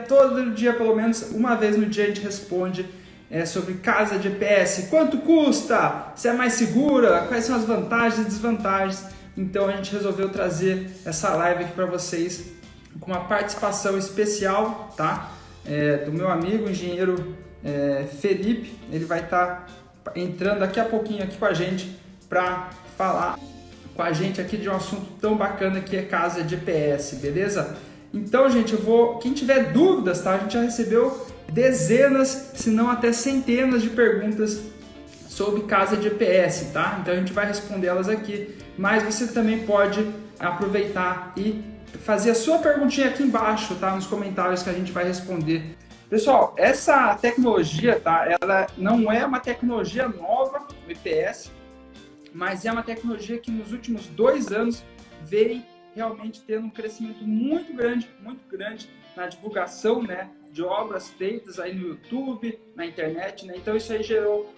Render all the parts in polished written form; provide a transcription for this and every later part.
todo dia, pelo menos uma vez no dia, a gente responde sobre casa de EPS. Quanto custa? Se é mais segura? Quais são as vantagens e desvantagens? Então a gente resolveu trazer essa live aqui para vocês com uma participação especial, tá? Do meu amigo, o engenheiro Felipe. Ele vai estar entrando daqui a pouquinho aqui com a gente para falar com a gente aqui de um assunto tão bacana que é casa de EPS, beleza? Então, gente, quem tiver dúvidas, tá? A gente já recebeu dezenas, se não até centenas de perguntas sobre casa de EPS, tá? Então a gente vai responder elas aqui, mas você também pode aproveitar e fazer a sua perguntinha aqui embaixo, tá? Nos comentários que a gente vai responder. Pessoal, essa tecnologia, tá? Ela não é uma tecnologia nova, o EPS, mas é uma tecnologia que nos últimos 2 anos vem realmente tendo um crescimento muito grande na divulgação, né, de obras feitas aí no YouTube, na internet, né? Então isso aí gerou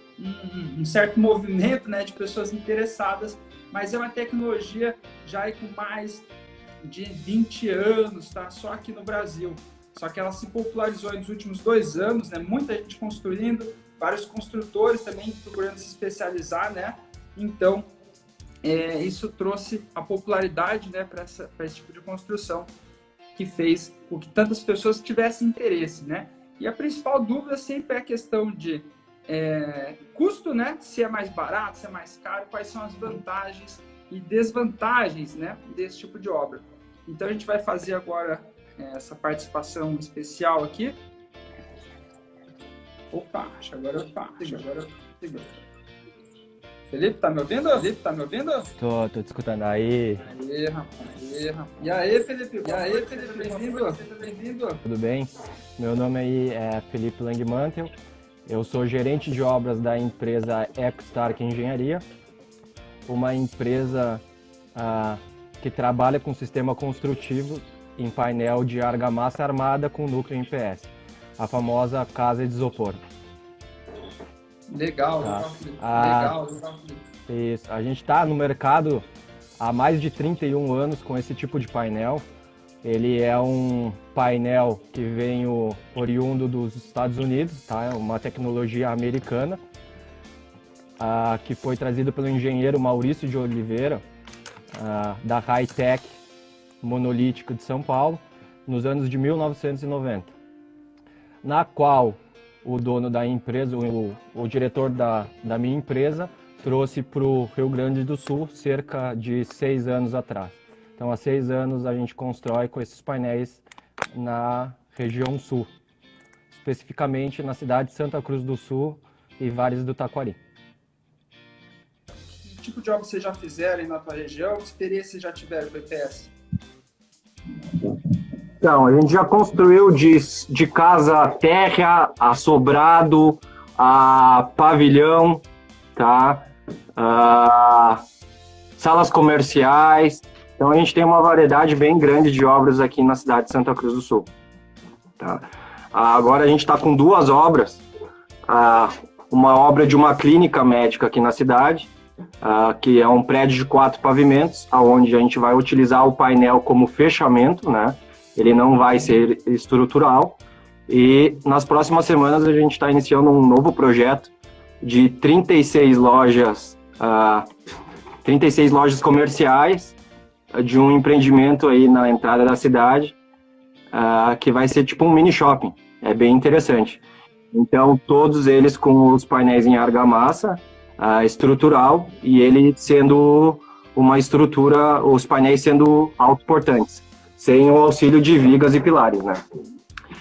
um certo movimento, né, de pessoas interessadas, mas é uma tecnologia já aí com mais de 20 anos, tá? Só aqui no Brasil. Só que ela se popularizou nos últimos 2 anos, né? Muita gente construindo, vários construtores também procurando se especializar, né? Então, isso trouxe a popularidade, né, para esse tipo de construção, que fez com que tantas pessoas tivessem interesse, né? E a principal dúvida sempre é a questão de custo, né? Se é mais barato, se é mais caro, quais são as vantagens e desvantagens, né, desse tipo de obra. Então a gente vai fazer agora essa participação especial aqui. Opa, agora eu consigo. Felipe, tá me ouvindo? Tô te escutando aí. Aê, rapaz. E aí, Felipe? Bem-vindo. Tudo bem? Meu nome aí é Felipe Langmantel. Eu sou gerente de obras da empresa EcoStark Engenharia, uma empresa que trabalha com sistema construtivo em painel de argamassa armada com núcleo em PS, a famosa casa de isopor. Legal, Tá. legal. Isso. A gente está no mercado há mais de 31 anos com esse tipo de painel. Ele é um painel que vem oriundo dos Estados Unidos, tá? É uma tecnologia americana, que foi trazido pelo engenheiro Maurício de Oliveira, da Hightech Monolítico de São Paulo, nos anos de 1990, na qual o dono da empresa, o diretor da minha empresa, trouxe para o Rio Grande do Sul cerca de 6 anos atrás. Então, há 6 anos a gente constrói com esses painéis na região sul, especificamente na cidade de Santa Cruz do Sul e Vales do Taquari. Que tipo de obra vocês já fizeram aí na tua região? Que experiência vocês já tiveram com o EPS? Então, a gente já construiu de casa térrea, a sobrado, a pavilhão, tá? Salas comerciais. Então, a gente tem uma variedade bem grande de obras aqui na cidade de Santa Cruz do Sul. Tá? Agora a gente está com 2 obras. Uma obra de uma clínica médica aqui na cidade, que é um prédio de 4 pavimentos, onde a gente vai utilizar o painel como fechamento, né? Ele não vai ser estrutural. E nas próximas semanas a gente está iniciando um novo projeto de 36 lojas comerciais de um empreendimento aí na entrada da cidade, que vai ser tipo um mini shopping. É bem interessante. Então, todos eles com os painéis em argamassa estrutural, e ele sendo uma estrutura, os painéis sendo autoportantes, sem o auxílio de vigas e pilares, né?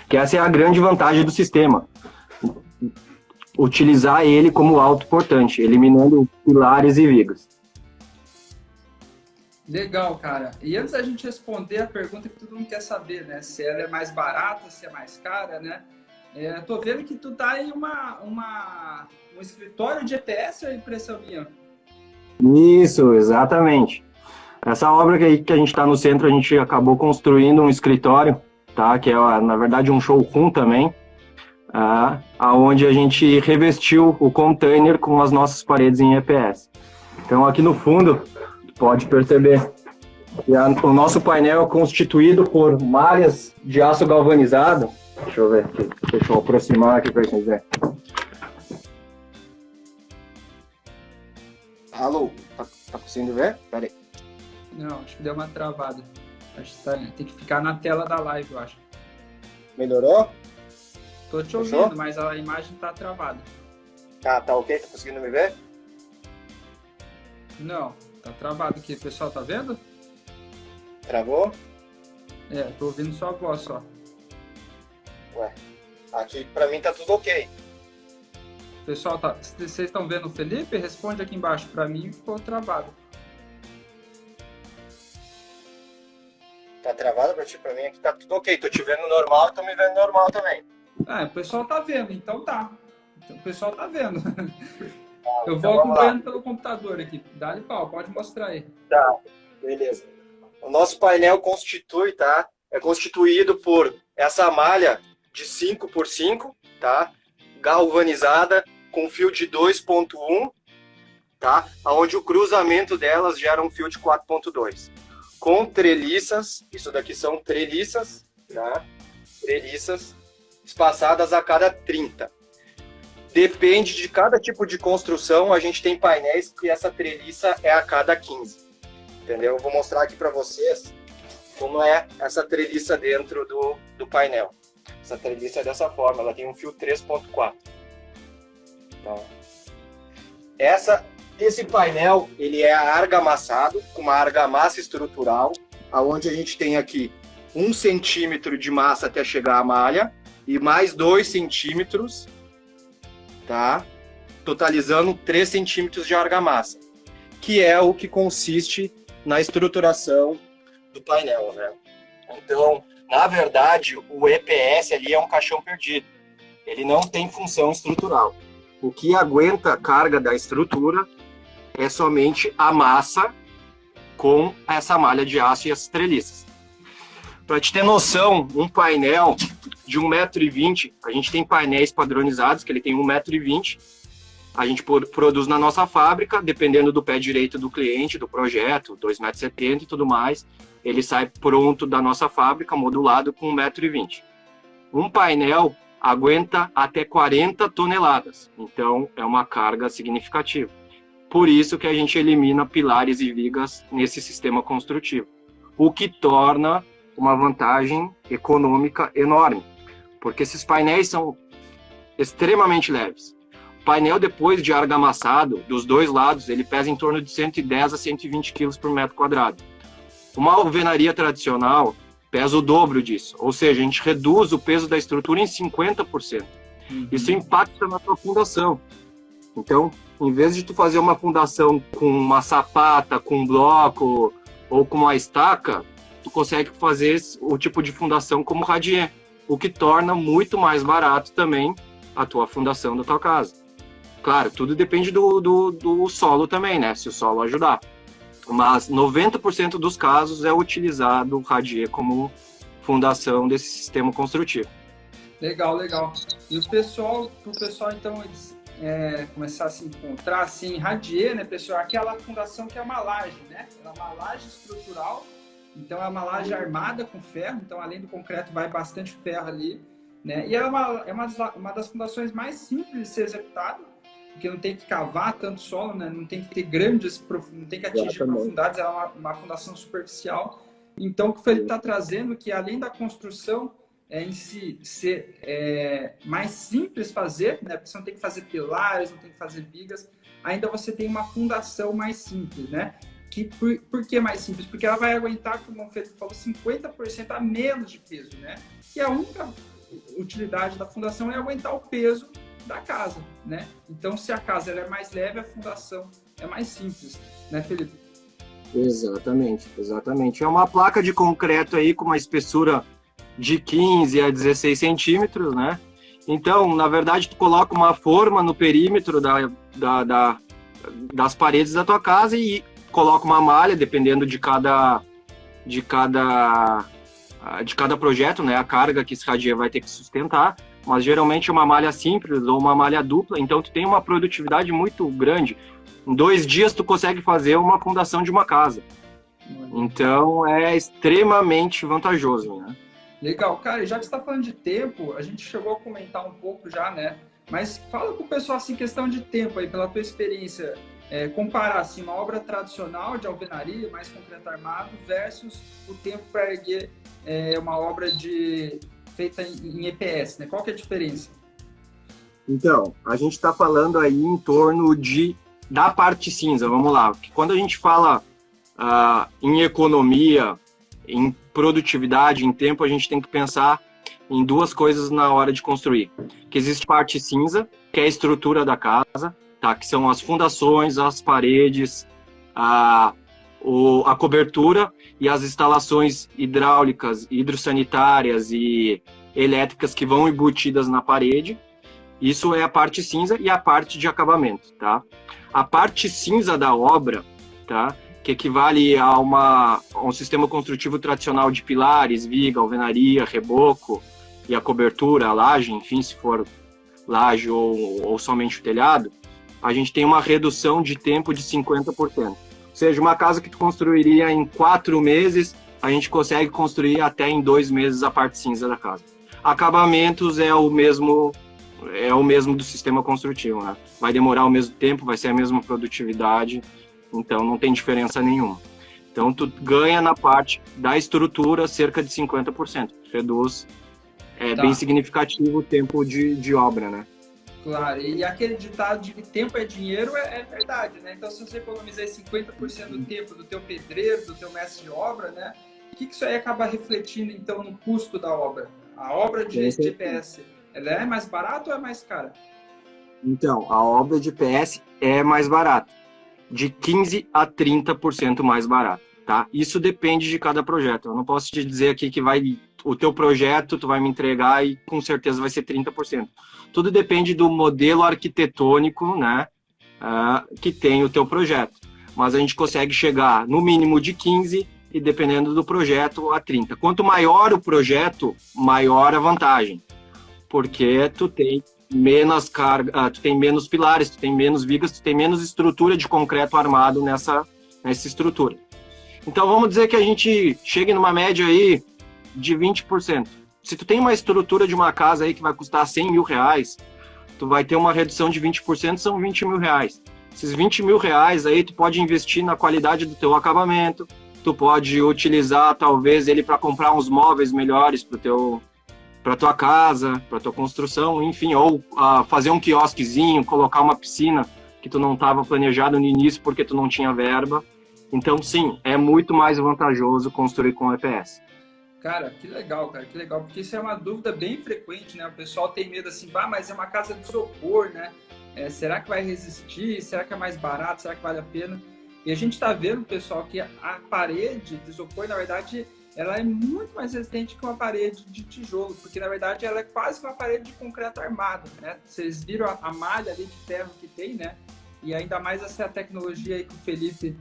Que essa é a grande vantagem do sistema. Utilizar ele como autoportante, eliminando pilares e vigas. Legal, cara. E antes da gente responder a pergunta que todo mundo quer saber, né? Se ela é mais barata, se é mais cara, né? Tô vendo que tu tá em um escritório de EPS, ou é impressão minha? Isso, exatamente. Essa obra que a gente está no centro, a gente acabou construindo um escritório, tá? Que é, na verdade, um showroom também, onde a gente revestiu o container com as nossas paredes em EPS. Então, aqui no fundo, pode perceber que o nosso painel é constituído por malhas de aço galvanizado, Deixa eu ver aqui. Deixa eu aproximar aqui para vocês verem. Alô, tá conseguindo ver? Pera aí. Não, acho que deu uma travada. Acho que tem que ficar na tela da live, eu acho. Melhorou? Tô te Fechou? ouvindo, mas a imagem tá travada. Tá ok? Tá conseguindo me ver? Não, tá travado aqui. O pessoal tá vendo? Travou? É, tô ouvindo só a voz só. Ué, aqui pra mim tá tudo ok. Pessoal, vocês estão vendo o Felipe? Responde aqui embaixo. Pra mim ficou travado. Tá travado pra ti? Pra mim aqui tá tudo ok. Tô te vendo normal e tô me vendo normal também. Ah, o pessoal tá vendo, então tá. Então, o pessoal tá vendo. Eu então vou vamos lá. acompanhando pelo computador aqui. Dá-lhe pau, pode mostrar aí. Tá, beleza. O nosso painel constitui, tá? É constituído por essa malha de 5x5, tá? Galvanizada com fio de 2.1, tá? Onde o cruzamento delas gera um fio de 4.2. Com treliças, isso daqui são treliças, tá? Treliças espaçadas a cada 30. Depende de cada tipo de construção, a gente tem painéis que essa treliça é a cada 15. Entendeu? Eu vou mostrar aqui para vocês como é essa treliça dentro do painel. Essa treliça é dessa forma, ela tem um fio 3.4. Então, esse painel, ele é argamassado, com uma argamassa estrutural, aonde a gente tem aqui 1 centímetro de massa até chegar à malha, e mais 2 centímetros, tá? Totalizando 3 centímetros de argamassa, que é o que consiste na estruturação do painel, né? Então, na verdade, o EPS ali é um caixão perdido. Ele não tem função estrutural. O que aguenta a carga da estrutura é somente a massa com essa malha de aço e as treliças. Para te ter noção, um painel de 1,20 m, a gente tem painéis padronizados, que ele tem 1,20 m, a gente produz na nossa fábrica, dependendo do pé direito do cliente, do projeto, 2,70 m e tudo mais, ele sai pronto da nossa fábrica, modulado com 1,20 m. Um painel aguenta até 40 toneladas, então é uma carga significativa. Por isso que a gente elimina pilares e vigas nesse sistema construtivo, o que torna uma vantagem econômica enorme, porque esses painéis são extremamente leves. O painel, depois de argamassado, dos dois lados, ele pesa em torno de 110 a 120 kg por metro quadrado. Uma alvenaria tradicional pesa o dobro disso, ou seja, a gente reduz o peso da estrutura em 50%. Isso impacta na tua fundação. Então, em vez de tu fazer uma fundação com uma sapata, com um bloco ou com uma estaca, tu consegue fazer o tipo de fundação como radier, o que torna muito mais barato também a tua fundação da tua casa. Claro, tudo depende do solo também, né? Se o solo ajudar. Mas 90% dos casos é utilizado o radier como fundação desse sistema construtivo. Legal, legal. E o pessoal, pro pessoal então começar a se encontrar assim, radier, né, pessoal? Aquela fundação que é uma laje, né? Ela é uma laje estrutural, então é uma laje armada com ferro, então além do concreto vai bastante ferro ali, né? E ela é uma das fundações mais simples de ser executada, porque não tem que cavar tanto solo, né? Não tem que ter não tem que atingir profundidades, ela é uma fundação superficial. Então, o que o Felipe está trazendo é que, além da construção em si ser mais simples fazer, né? Porque você não tem que fazer pilares, não tem que fazer vigas, ainda você tem uma fundação mais simples, né? Por que mais simples? Porque ela vai aguentar, como o Felipe falou, 50% a menos de peso, né? E a única utilidade da fundação é aguentar o peso da casa, né? Então, se a casa ela é mais leve, a fundação é mais simples, né, Felipe? Exatamente, exatamente. É uma placa de concreto aí com uma espessura de 15 a 16 centímetros, né? Então, na verdade, tu coloca uma forma no perímetro das paredes da tua casa e coloca uma malha, dependendo de cada projeto, né? A carga que esse radier vai ter que sustentar. Mas geralmente é uma malha simples ou uma malha dupla, então tu tem uma produtividade muito grande. Em 2 dias tu consegue fazer uma fundação de uma casa. Então é extremamente vantajoso, né? Legal. Cara, e já que você está falando de tempo, a gente chegou a comentar um pouco já, né? Mas fala com o pessoal, assim, questão de tempo aí, pela tua experiência, comparar, assim, uma obra tradicional de alvenaria, mais concreto armado, versus o tempo para erguer uma obra feita em EPS, né? Qual que é a diferença? Então, a gente está falando aí em torno da parte cinza, vamos lá. Quando a gente fala em economia, em produtividade, em tempo, a gente tem que pensar em duas coisas na hora de construir. Que existe parte cinza, que é a estrutura da casa, tá? Que são as fundações, as paredes, a cobertura e as instalações hidráulicas, hidrossanitárias e elétricas que vão embutidas na parede. Isso é a parte cinza e a parte de acabamento, tá? A parte cinza da obra, tá? Que equivale a um sistema construtivo tradicional de pilares, viga, alvenaria, reboco e a cobertura, a laje, enfim, se for laje ou somente o telhado, a gente tem uma redução de tempo de 50%. Ou seja, uma casa que tu construiria em 4 meses, a gente consegue construir até em 2 meses a parte cinza da casa. Acabamentos é o mesmo do sistema construtivo, né? Vai demorar o mesmo tempo, vai ser a mesma produtividade, então não tem diferença nenhuma. Então tu ganha na parte da estrutura cerca de 50%. Reduz, bem significativo o tempo de obra, né? Claro, e aquele ditado de que tempo é dinheiro é verdade, né? Então se você economizar 50% do tempo do teu pedreiro, do teu mestre de obra, né? O que isso aí acaba refletindo então no custo da obra? A obra de EPS, ela é mais barata ou é mais cara? Então, a obra de EPS é mais barata, de 15% a 30% mais barata, tá? Isso depende de cada projeto. Eu não posso te dizer aqui que o teu projeto tu vai me entregar e com certeza vai ser 30%. Tudo depende do modelo arquitetônico, né, que tem o teu projeto. Mas a gente consegue chegar no mínimo de 15% e dependendo do projeto a 30%. Quanto maior o projeto, maior a vantagem. Porque tu tem menos carga, tu tem menos pilares, tu tem menos vigas, tu tem menos estrutura de concreto armado nessa estrutura. Então vamos dizer que a gente chegue numa média aí de 20%. Se tu tem uma estrutura de uma casa aí que vai custar 100 mil reais, tu vai ter uma redução de 20%, são 20 mil reais. Esses 20 mil reais aí tu pode investir na qualidade do teu acabamento, tu pode utilizar talvez ele para comprar uns móveis melhores para tua casa, para tua construção, enfim, ou fazer um quiosquezinho, colocar uma piscina que tu não estava planejado no início porque tu não tinha verba. Então, sim, é muito mais vantajoso construir com EPS. Cara, que legal, porque isso é uma dúvida bem frequente, né? O pessoal tem medo assim, mas é uma casa de isopor, né? Será que vai resistir? Será que é mais barato? Será que vale a pena? E a gente está vendo, pessoal, que a parede de isopor, na verdade, ela é muito mais resistente que uma parede de tijolo, porque na verdade ela é quase uma parede de concreto armado, né? Vocês viram a malha ali de ferro que tem, né? E ainda mais essa tecnologia aí que o Felipe,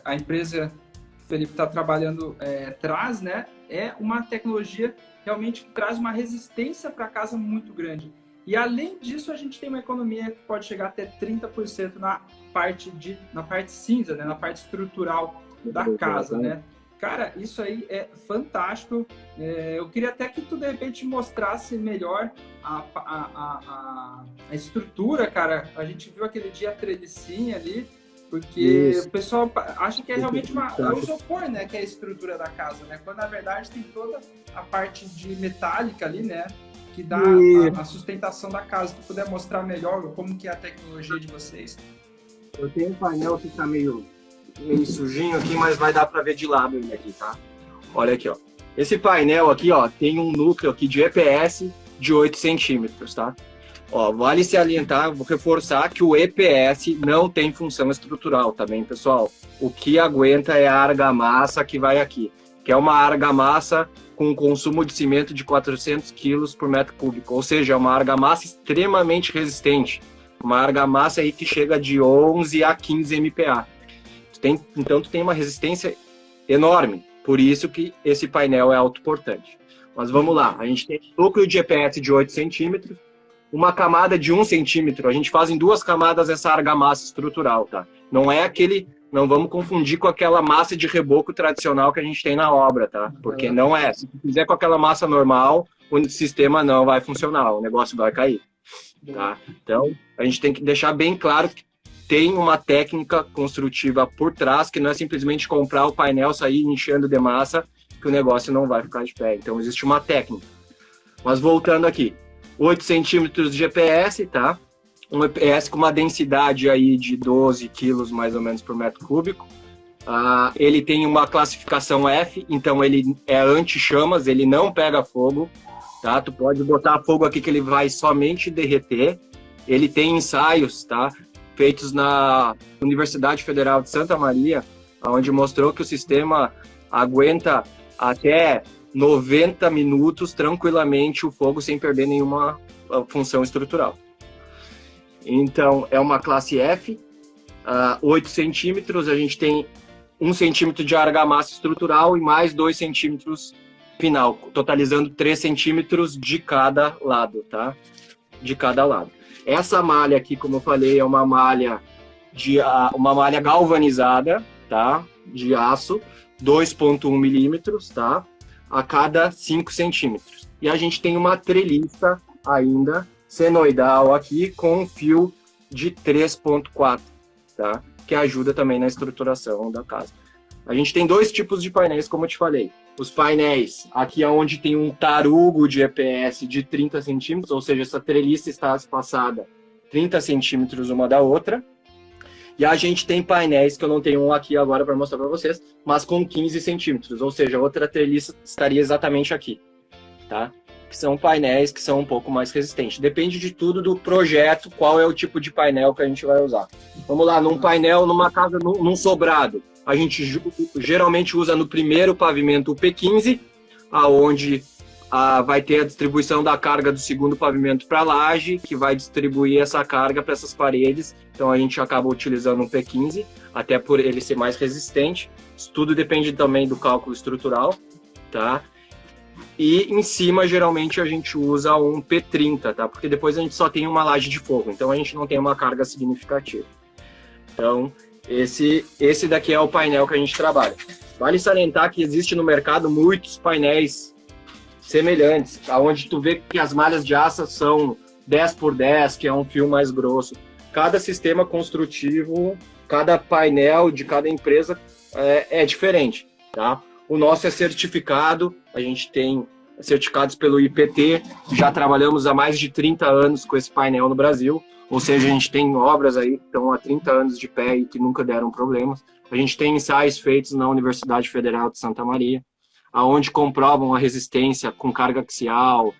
a empresa que o Felipe está trabalhando traz, né? É uma tecnologia realmente que traz uma resistência para a casa muito grande. E além disso, a gente tem uma economia que pode chegar até 30% na parte cinza, né? Na parte estrutural da casa, né? Cara, isso aí é fantástico. Eu queria até que tu, de repente, mostrasse melhor a estrutura, cara. A gente viu aquele dia a trelicinha ali, porque isso. O pessoal acha que é realmente o isopor, né? Que é a estrutura da casa, né? Quando, na verdade, tem toda a parte de metálica ali, né? Que dá a sustentação da casa. Se tu puder mostrar melhor como que é a tecnologia de vocês. Eu tenho um painel que tá meio sujinho aqui, mas vai dar para ver de lado ele aqui, tá? Olha aqui, ó. Esse painel aqui, ó, tem um núcleo aqui de EPS de 8 centímetros, tá? Ó, vale salientar, vou reforçar que o EPS não tem função estrutural, tá bem, pessoal? O que aguenta é a argamassa que vai aqui, que é uma argamassa com consumo de cimento de 400 quilos por metro cúbico, ou seja, é uma argamassa extremamente resistente, uma argamassa aí que chega de 11 a 15 MPa. Então, tu tem uma resistência enorme, por isso que esse painel é autoportante. Mas vamos lá, a gente tem um núcleo de EPS de 8 centímetros, uma camada de 1 centímetro, a gente faz em 2 camadas essa argamassa estrutural, tá? Não é aquele Não vamos confundir com aquela massa de reboco tradicional que a gente tem na obra, tá? Porque não é. Se fizer com aquela massa normal, o sistema não vai funcionar, o negócio vai cair, tá? Então, a gente tem que deixar bem claro que tem uma técnica construtiva por trás, que não é simplesmente comprar o painel, sair enchendo de massa, que o negócio não vai ficar de pé. Então, existe uma técnica. Mas voltando aqui, 8 centímetros de EPS, tá? Um EPS com uma densidade aí de 12 quilos, mais ou menos, por metro cúbico. Ele tem uma classificação F, então ele é anti-chamas, ele não pega fogo, tá? Tu pode botar fogo aqui que ele vai somente derreter. Ele tem ensaios, tá? Feitos na Universidade Federal de Santa Maria, onde mostrou que o sistema aguenta até 90 minutos tranquilamente o fogo sem perder nenhuma função estrutural. Então, é uma classe F, 8 centímetros, a gente tem 1 centímetro de argamassa estrutural e mais 2 centímetros final, totalizando 3 centímetros de cada lado, tá? De cada lado. Essa malha aqui, como eu falei, é uma malha galvanizada, tá? De aço, 2,1 milímetros, tá? A cada 5 centímetros. E a gente tem uma treliça ainda senoidal aqui com um fio de 3,4, tá? Que ajuda também na estruturação da casa. A gente tem 2 tipos de painéis, como eu te falei. Os painéis, aqui é onde tem um tarugo de EPS de 30 centímetros, ou seja, essa treliça está espaçada 30 centímetros uma da outra. E a gente tem painéis, que eu não tenho um aqui agora para mostrar para vocês, mas com 15 centímetros, ou seja, outra treliça estaria exatamente aqui, tá? Que são painéis que são um pouco mais resistentes. Depende de tudo do projeto, qual é o tipo de painel que a gente vai usar. Vamos lá, num painel, numa casa, num sobrado, a gente geralmente usa no primeiro pavimento o P15, aonde vai ter a distribuição da carga do segundo pavimento para a laje, que vai distribuir essa carga para essas paredes. Então a gente acaba utilizando um P15, até por ele ser mais resistente. Isso tudo depende também do cálculo estrutural, tá? E em cima, geralmente, a gente usa um P30, tá? Porque depois a gente só tem uma laje de fogo, então a gente não tem uma carga significativa. Então, esse daqui é o painel que a gente trabalha. Vale salientar que existe no mercado muitos painéis semelhantes, onde tu vê que as malhas de aço são 10 por 10, que é um fio mais grosso. Cada sistema construtivo, cada painel de cada empresa é diferente, tá? O nosso é certificado, a gente tem certificados pelo IPT, já trabalhamos há mais de 30 anos com esse painel no Brasil, ou seja, a gente tem obras aí que estão há 30 anos de pé e que nunca deram problemas. A gente tem ensaios feitos na Universidade Federal de Santa Maria, aonde comprovam a resistência com carga axial,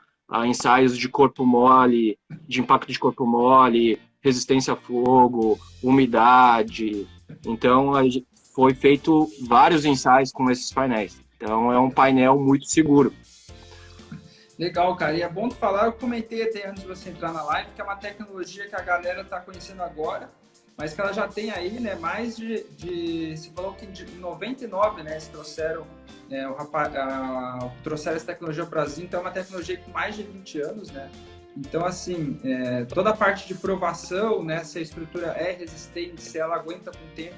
ensaios de corpo mole, de impacto de corpo mole, resistência a fogo, umidade. Então, foi feito vários ensaios com esses painéis. Então, é um painel muito seguro. Legal, cara. E é bom tu falar, eu comentei até antes de você entrar na live, que é uma tecnologia que a galera está conhecendo agora, mas que ela já tem aí, né, mais você falou que em 99, né, eles trouxeram, trouxeram essa tecnologia ao Brasil, então é uma tecnologia com mais de 20 anos, né? Então, assim, toda a parte de provação, né, se a estrutura é resistente, se ela aguenta com o tempo,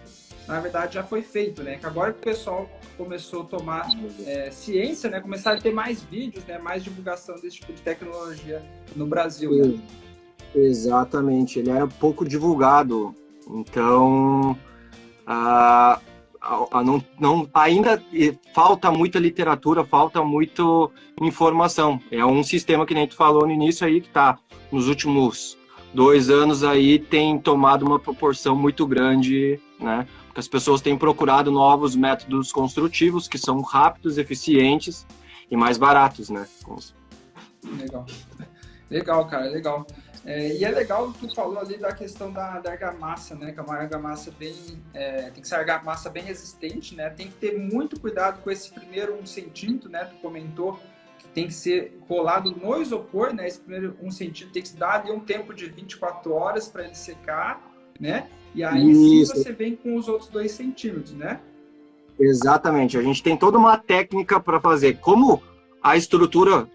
na verdade já foi feito, né? Que agora que o pessoal começou a tomar ciência, né, começaram a ter mais vídeos, né, mais divulgação desse tipo de tecnologia no Brasil, né? Exatamente, ele era pouco divulgado, então ainda falta muita literatura, falta muita informação. É um sistema que nem tu falou no início aí, que tá nos últimos 2 anos aí tem tomado uma proporção muito grande, né? Porque as pessoas têm procurado novos métodos construtivos que são rápidos, eficientes e mais baratos, né? Legal, cara, legal. E é legal que tu falou ali da questão da argamassa, né? Que é uma argamassa tem que ser argamassa bem resistente, né? Tem que ter muito cuidado com esse primeiro 1 centímetro, né? Tu comentou que tem que ser colado no isopor, né? Esse primeiro 1 centímetro tem que se dar ali um tempo de 24 horas para ele secar, né? E aí sim você vem com os outros 2 centímetros, né? Exatamente. A gente tem toda uma técnica para fazer. Como a estrutura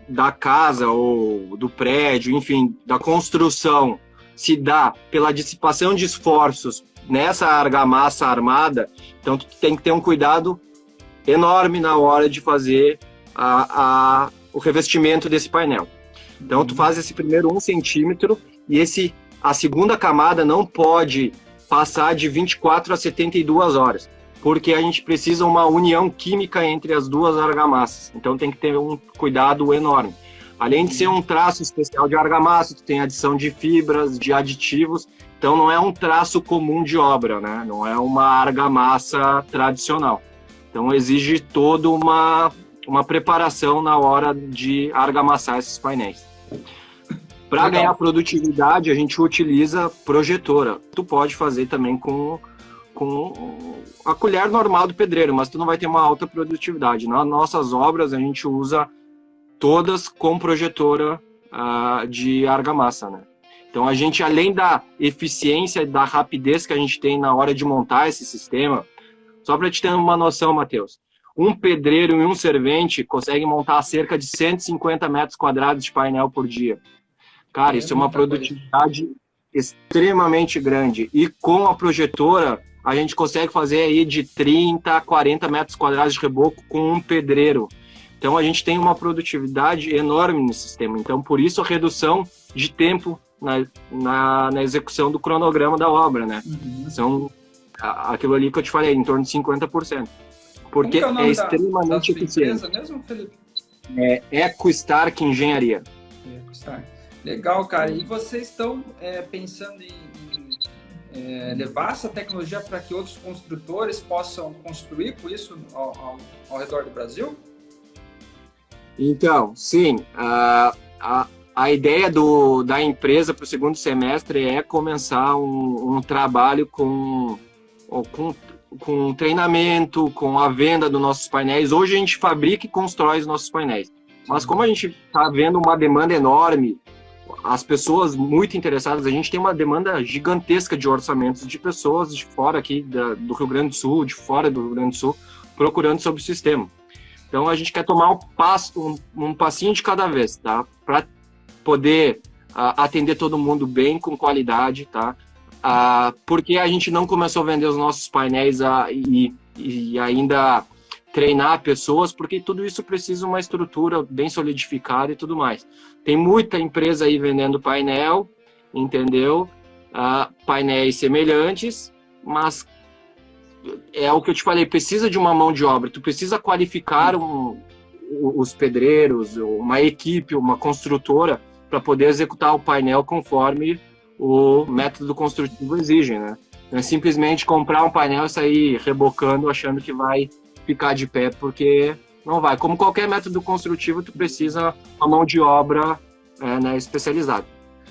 da casa ou do prédio, enfim, da construção, se dá pela dissipação de esforços nessa argamassa armada, então tu tem que ter um cuidado enorme na hora de fazer o revestimento desse painel. Então tu faz esse primeiro 1 centímetro e a segunda camada não pode passar de 24 a 72 horas, porque a gente precisa uma união química entre as duas argamassas, então tem que ter um cuidado enorme. Além de ser um traço especial de argamassa, tu tem adição de fibras, de aditivos, então não é um traço comum de obra, né? Não é uma argamassa tradicional. Então exige toda uma preparação na hora de argamassar esses painéis. Para ganhar produtividade, a gente utiliza projetora. Tu pode fazer também com a colher normal do pedreiro, mas tu não vai ter uma alta produtividade. Nas nossas obras, a gente usa todas com projetora de argamassa, né? Então, a gente, além da eficiência e da rapidez que a gente tem na hora de montar esse sistema, só para te ter uma noção, Matheus, um pedreiro e um servente conseguem montar cerca de 150 metros quadrados de painel por dia. Cara, isso é uma produtividade extremamente grande. E com a projetora, a gente consegue fazer aí de 30 a 40 metros quadrados de reboco com um pedreiro. Então, a gente tem uma produtividade enorme no sistema. Então, por isso, a redução de tempo na execução do cronograma da obra, né? São aquilo ali que eu te falei, em torno de 50%. Porque é extremamente eficiente. Mesmo, Felipe? É EcoStark Engenharia. EcoStark. Legal, cara. E vocês estão pensando em levar essa tecnologia para que outros construtores possam construir com isso ao redor do Brasil? Então, sim. A ideia da empresa para o segundo semestre é começar um trabalho com treinamento, com a venda dos nossos painéis. Hoje a gente fabrica e constrói os nossos painéis. Mas como a gente está vendo uma demanda enorme, as pessoas muito interessadas, a gente tem uma demanda gigantesca de orçamentos de pessoas de fora aqui do Rio Grande do Sul, de fora do Rio Grande do Sul, procurando sobre o sistema. Então a gente quer tomar um passinho de cada vez, tá? Para poder atender todo mundo bem, com qualidade, tá? Porque a gente não começou a vender os nossos painéis e ainda treinar pessoas, porque tudo isso precisa de uma estrutura bem solidificada e tudo mais. Tem muita empresa aí vendendo painel, entendeu? Painéis semelhantes, mas é o que eu te falei, precisa de uma mão de obra, tu precisa qualificar os pedreiros, uma equipe, uma construtora, para poder executar o painel conforme o método construtivo exige, né? Não é simplesmente comprar um painel e sair rebocando achando que vai ficar de pé, porque não vai. Como qualquer método construtivo, tu precisa uma mão de obra especializada.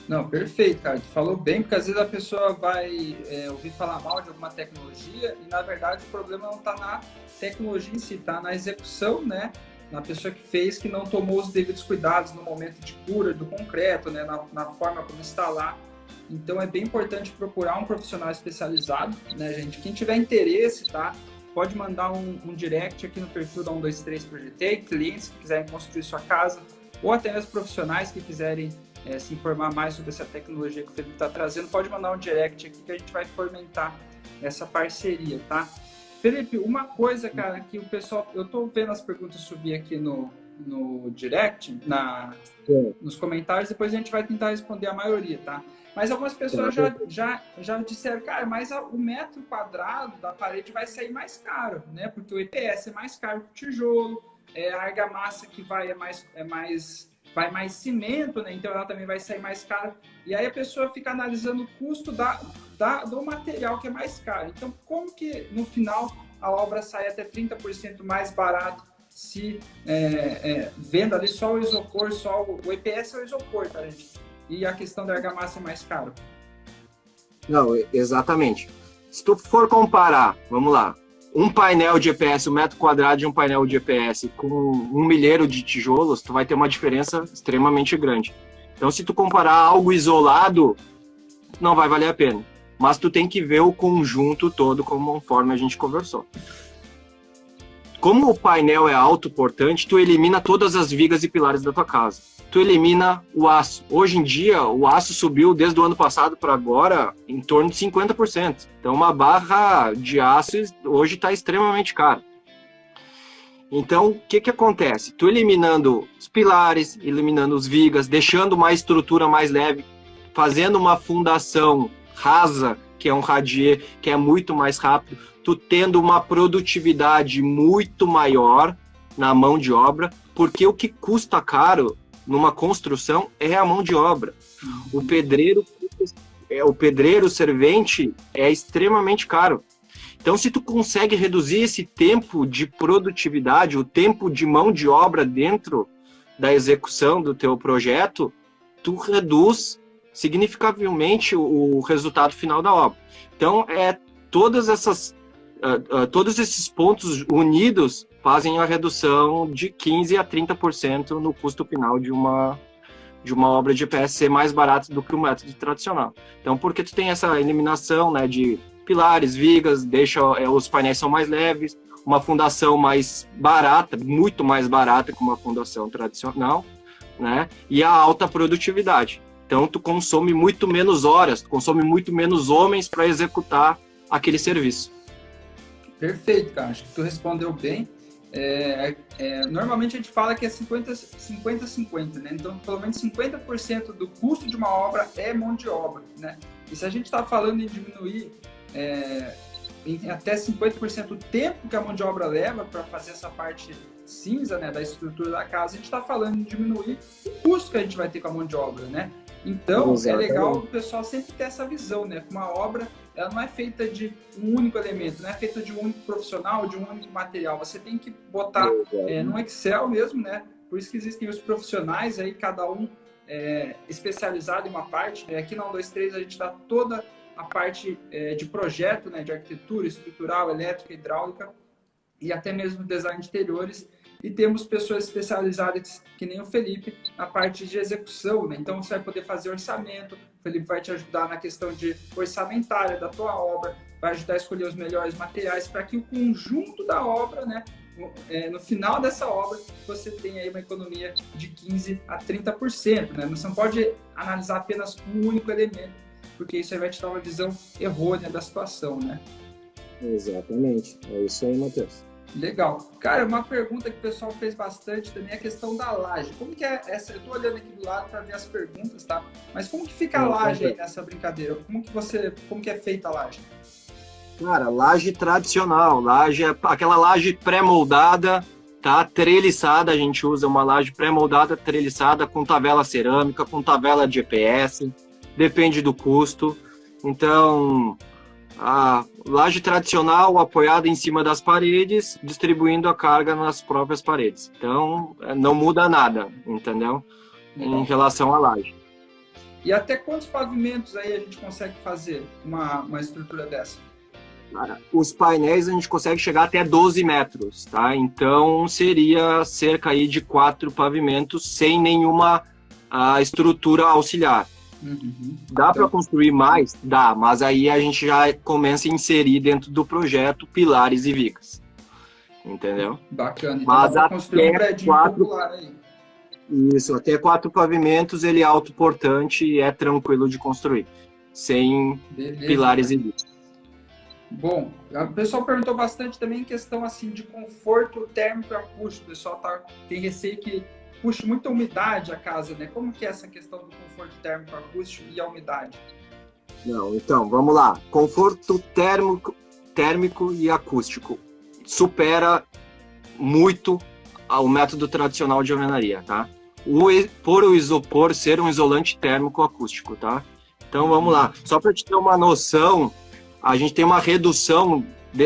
Não, perfeito, cara. Tu falou bem, porque às vezes a pessoa vai ouvir falar mal de alguma tecnologia e, na verdade, o problema não está na tecnologia em si, está na execução, né? Na pessoa que fez, que não tomou os devidos cuidados no momento de cura do concreto, né? Na forma como instalar. Então, é bem importante procurar um profissional especializado, né, gente? Quem tiver interesse, tá? Pode mandar um direct aqui no perfil da 123 Projetei, clientes que quiserem construir sua casa, ou até mesmo profissionais que quiserem se informar mais sobre essa tecnologia que o Felipe está trazendo, pode mandar um direct aqui que a gente vai fomentar essa parceria, tá? Felipe, uma coisa, cara, que o pessoal... Eu tô vendo as perguntas subir aqui no direct, nos comentários, depois a gente vai tentar responder a maioria, tá? Mas algumas pessoas já disseram, cara, mas o metro quadrado da parede vai sair mais caro, né? Porque o EPS é mais caro que o tijolo, a argamassa que vai mais cimento, né? Então ela também vai sair mais cara. E aí a pessoa fica analisando o custo do material que é mais caro. Então, como que no final a obra sai até 30% mais barato se vendo ali só o isopor, só o EPS é o isopor, tá, gente? E a questão da argamassa é mais caro? Não, exatamente. Se tu for comparar, vamos lá, um painel de EPS, um metro quadrado de um painel de EPS com 1 milheiro de tijolos, tu vai ter uma diferença extremamente grande. Então, se tu comparar algo isolado, não vai valer a pena. Mas tu tem que ver o conjunto todo, conforme a gente conversou. Como o painel é autoportante, tu elimina todas as vigas e pilares da tua casa. tu elimina o aço. Hoje em dia, o aço subiu desde o ano passado para agora em torno de 50%. Então, uma barra de aço hoje está extremamente cara. Então, o que acontece? Tu eliminando os pilares, eliminando os vigas, deixando uma estrutura mais leve, fazendo uma fundação rasa, que é um radier, que é muito mais rápido, tu tendo uma produtividade muito maior na mão de obra, porque o que custa caro numa construção é a mão de obra. O pedreiro servente é extremamente caro. Então, se tu consegue reduzir esse tempo de produtividade, o tempo de mão de obra dentro da execução do teu projeto, tu reduz significativamente o resultado final da obra. Então, todos esses pontos unidos fazem a redução de 15% a 30% no custo final de uma obra de EPS ser mais barata do que o método tradicional. Então, porque tu tem essa eliminação, né, de pilares, vigas, os painéis são mais leves, uma fundação mais barata, muito mais barata que uma fundação tradicional, né, e a alta produtividade. Então, tu consome muito menos horas, tu consome muito menos homens para executar aquele serviço. Perfeito, cara. Acho que tu respondeu bem. Normalmente a gente fala que é 50-50, né? Então, pelo menos 50% do custo de uma obra é mão de obra, né? E se a gente está falando em diminuir em até 50% o tempo que a mão de obra leva para fazer essa parte cinza, né, da estrutura da casa, a gente está falando em diminuir o custo que a gente vai ter com a mão de obra, né? Então, exatamente, é legal o pessoal sempre ter essa visão, né? Que uma obra, ela não é feita de um único elemento, não é feita de um único profissional, de um único material. Você tem que botar no Excel mesmo, né? Por isso que existem os profissionais aí, cada um especializado em uma parte. Aqui na 123 a gente dá toda a parte de projeto, né? De arquitetura, estrutural, elétrica, hidráulica e até mesmo design de interiores. E temos pessoas especializadas, que nem o Felipe, na parte de execução, né? Então, você vai poder fazer orçamento, o Felipe vai te ajudar na questão de orçamentária da tua obra, vai ajudar a escolher os melhores materiais para que o conjunto da obra, né, no final dessa obra, você tenha aí uma economia de 15% a 30%, né? Você não pode analisar apenas um único elemento, porque isso aí vai te dar uma visão errônea da situação, né? Exatamente, é isso aí, Matheus. Legal. Cara, uma pergunta que o pessoal fez bastante também é a questão da laje. Como que é essa? Eu tô olhando aqui do lado para ver as perguntas, tá? Mas como que fica a laje aí nessa brincadeira? Como que é feita a laje? Cara, laje tradicional, aquela laje pré-moldada, tá? Treliçada, a gente usa uma laje pré-moldada, treliçada com tabela cerâmica, com tabela de EPS, depende do custo. Então, a laje tradicional apoiada em cima das paredes, distribuindo a carga nas próprias paredes. Então, não muda nada, entendeu? Em relação à laje. E até quantos pavimentos aí a gente consegue fazer uma estrutura dessa? Cara, os painéis a gente consegue chegar até 12 metros, tá? Então, seria cerca aí de 4 pavimentos sem nenhuma estrutura auxiliar. Uhum. Dá para construir mais? Dá, mas aí a gente já começa a inserir dentro do projeto pilares e vigas. Entendeu? Bacana. Então mas dá para construir um prédio popular aí. Isso, até 4 pavimentos, ele é autoportante e é tranquilo de construir. Sem pilares e vigas. Bom, o pessoal perguntou bastante também em questão assim, de conforto térmico e acústico. O pessoal tem receio que puxa muita umidade a casa, né? Como que é essa questão do conforto térmico, acústico e a umidade? Não, então, vamos lá. Conforto térmico e acústico supera muito o método tradicional de alvenaria, tá? Por o isopor ser um isolante térmico acústico, tá? Então, vamos lá. Só para te ter uma noção, a gente tem uma redução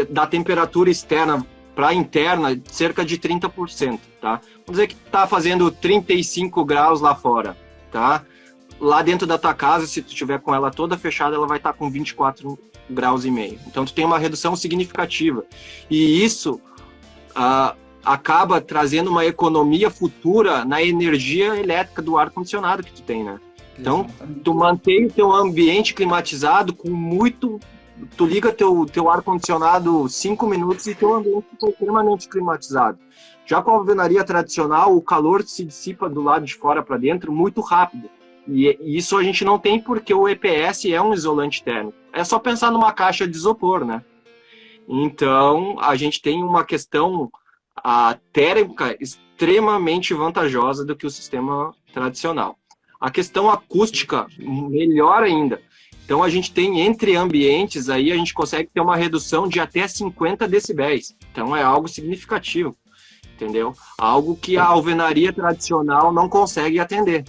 da temperatura externa para a interna, cerca de 30%, tá? Vamos dizer que está fazendo 35 graus lá fora, tá? Lá dentro da tua casa, se tu tiver com ela toda fechada, ela vai estar com 24 graus e meio. Então, tu tem uma redução significativa. E isso acaba trazendo uma economia futura na energia elétrica do ar-condicionado que tu tem, né? Então, tu mantém o teu ambiente climatizado com muito... Tu liga teu ar-condicionado 5 minutos e teu ambiente está extremamente climatizado. Já com a alvenaria tradicional, o calor se dissipa do lado de fora para dentro muito rápido. E isso a gente não tem porque o EPS é um isolante térmico. É só pensar numa caixa de isopor, né? Então, a gente tem uma questão térmica extremamente vantajosa do que o sistema tradicional. A questão acústica, melhor ainda. Então, a gente tem entre ambientes, aí a gente consegue ter uma redução de até 50 decibéis. Então, é algo significativo, entendeu? Algo que a alvenaria tradicional não consegue atender.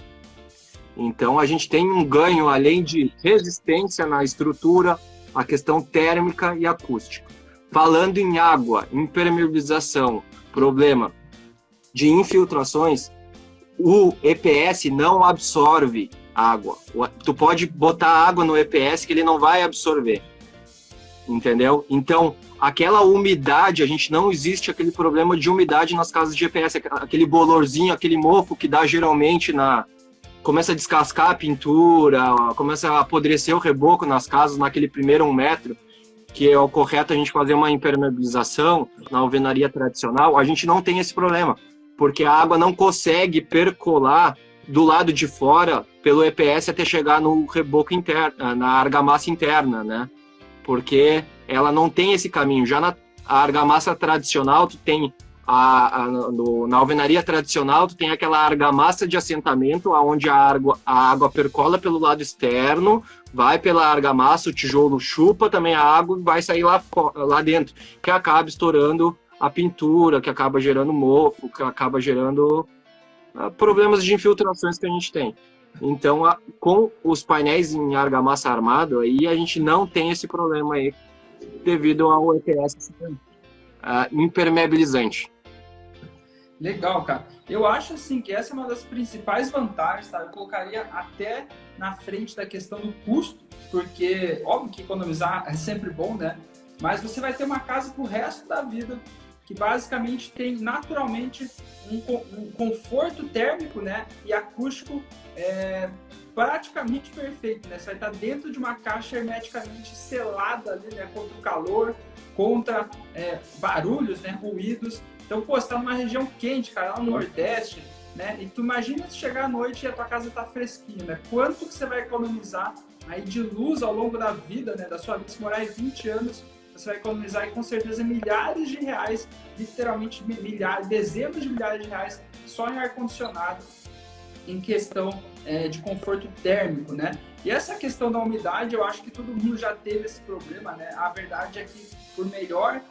Então, a gente tem um ganho, além de resistência na estrutura, a questão térmica e acústica. Falando em água, impermeabilização, problema de infiltrações, o EPS não absorve água. Tu pode botar água no EPS que ele não vai absorver, entendeu? Então, aquela umidade, não existe aquele problema de umidade nas casas de EPS, aquele bolorzinho, aquele mofo que dá geralmente começa a descascar a pintura, começa a apodrecer o reboco nas casas naquele primeiro 1 metro, que é o correto a gente fazer uma impermeabilização na alvenaria tradicional. A gente não tem esse problema, porque a água não consegue percolar do lado de fora pelo EPS até chegar no reboco interno, na argamassa interna, né? Porque ela não tem esse caminho. Já na argamassa tradicional, tu tem na alvenaria tradicional, tu tem aquela argamassa de assentamento, onde a água percola pelo lado externo, vai pela argamassa, o tijolo chupa também a água e vai sair lá dentro, que acaba estourando a pintura, que acaba gerando mofo, que acaba gerando problemas de infiltrações que a gente tem. Então, com os painéis em argamassa armado, aí a gente não tem esse problema aí, devido ao EPS impermeabilizante. Legal, cara. Eu acho assim que essa é uma das principais vantagens, tá? Eu colocaria até na frente da questão do custo, porque óbvio que economizar é sempre bom, né? Mas você vai ter uma casa pro resto da vida que basicamente tem naturalmente um conforto térmico, né? E acústico praticamente perfeito, né? Você vai estar dentro de uma caixa hermeticamente selada ali, né? Contra o calor, contra barulhos, né? Ruídos. Então, pô, você tá numa região quente, cara, lá no Nordeste, né? E tu imagina se chegar à noite e a tua casa tá fresquinha, né? Quanto que você vai economizar aí de luz ao longo da vida, né? Da sua vida, se morar aí 20 anos, você vai economizar aí, com certeza milhares de reais, literalmente milhares, dezenas de milhares de reais só em ar-condicionado, em questão de conforto térmico, né? E essa questão da umidade, eu acho que todo mundo já teve esse problema, né? A verdade é que, por melhor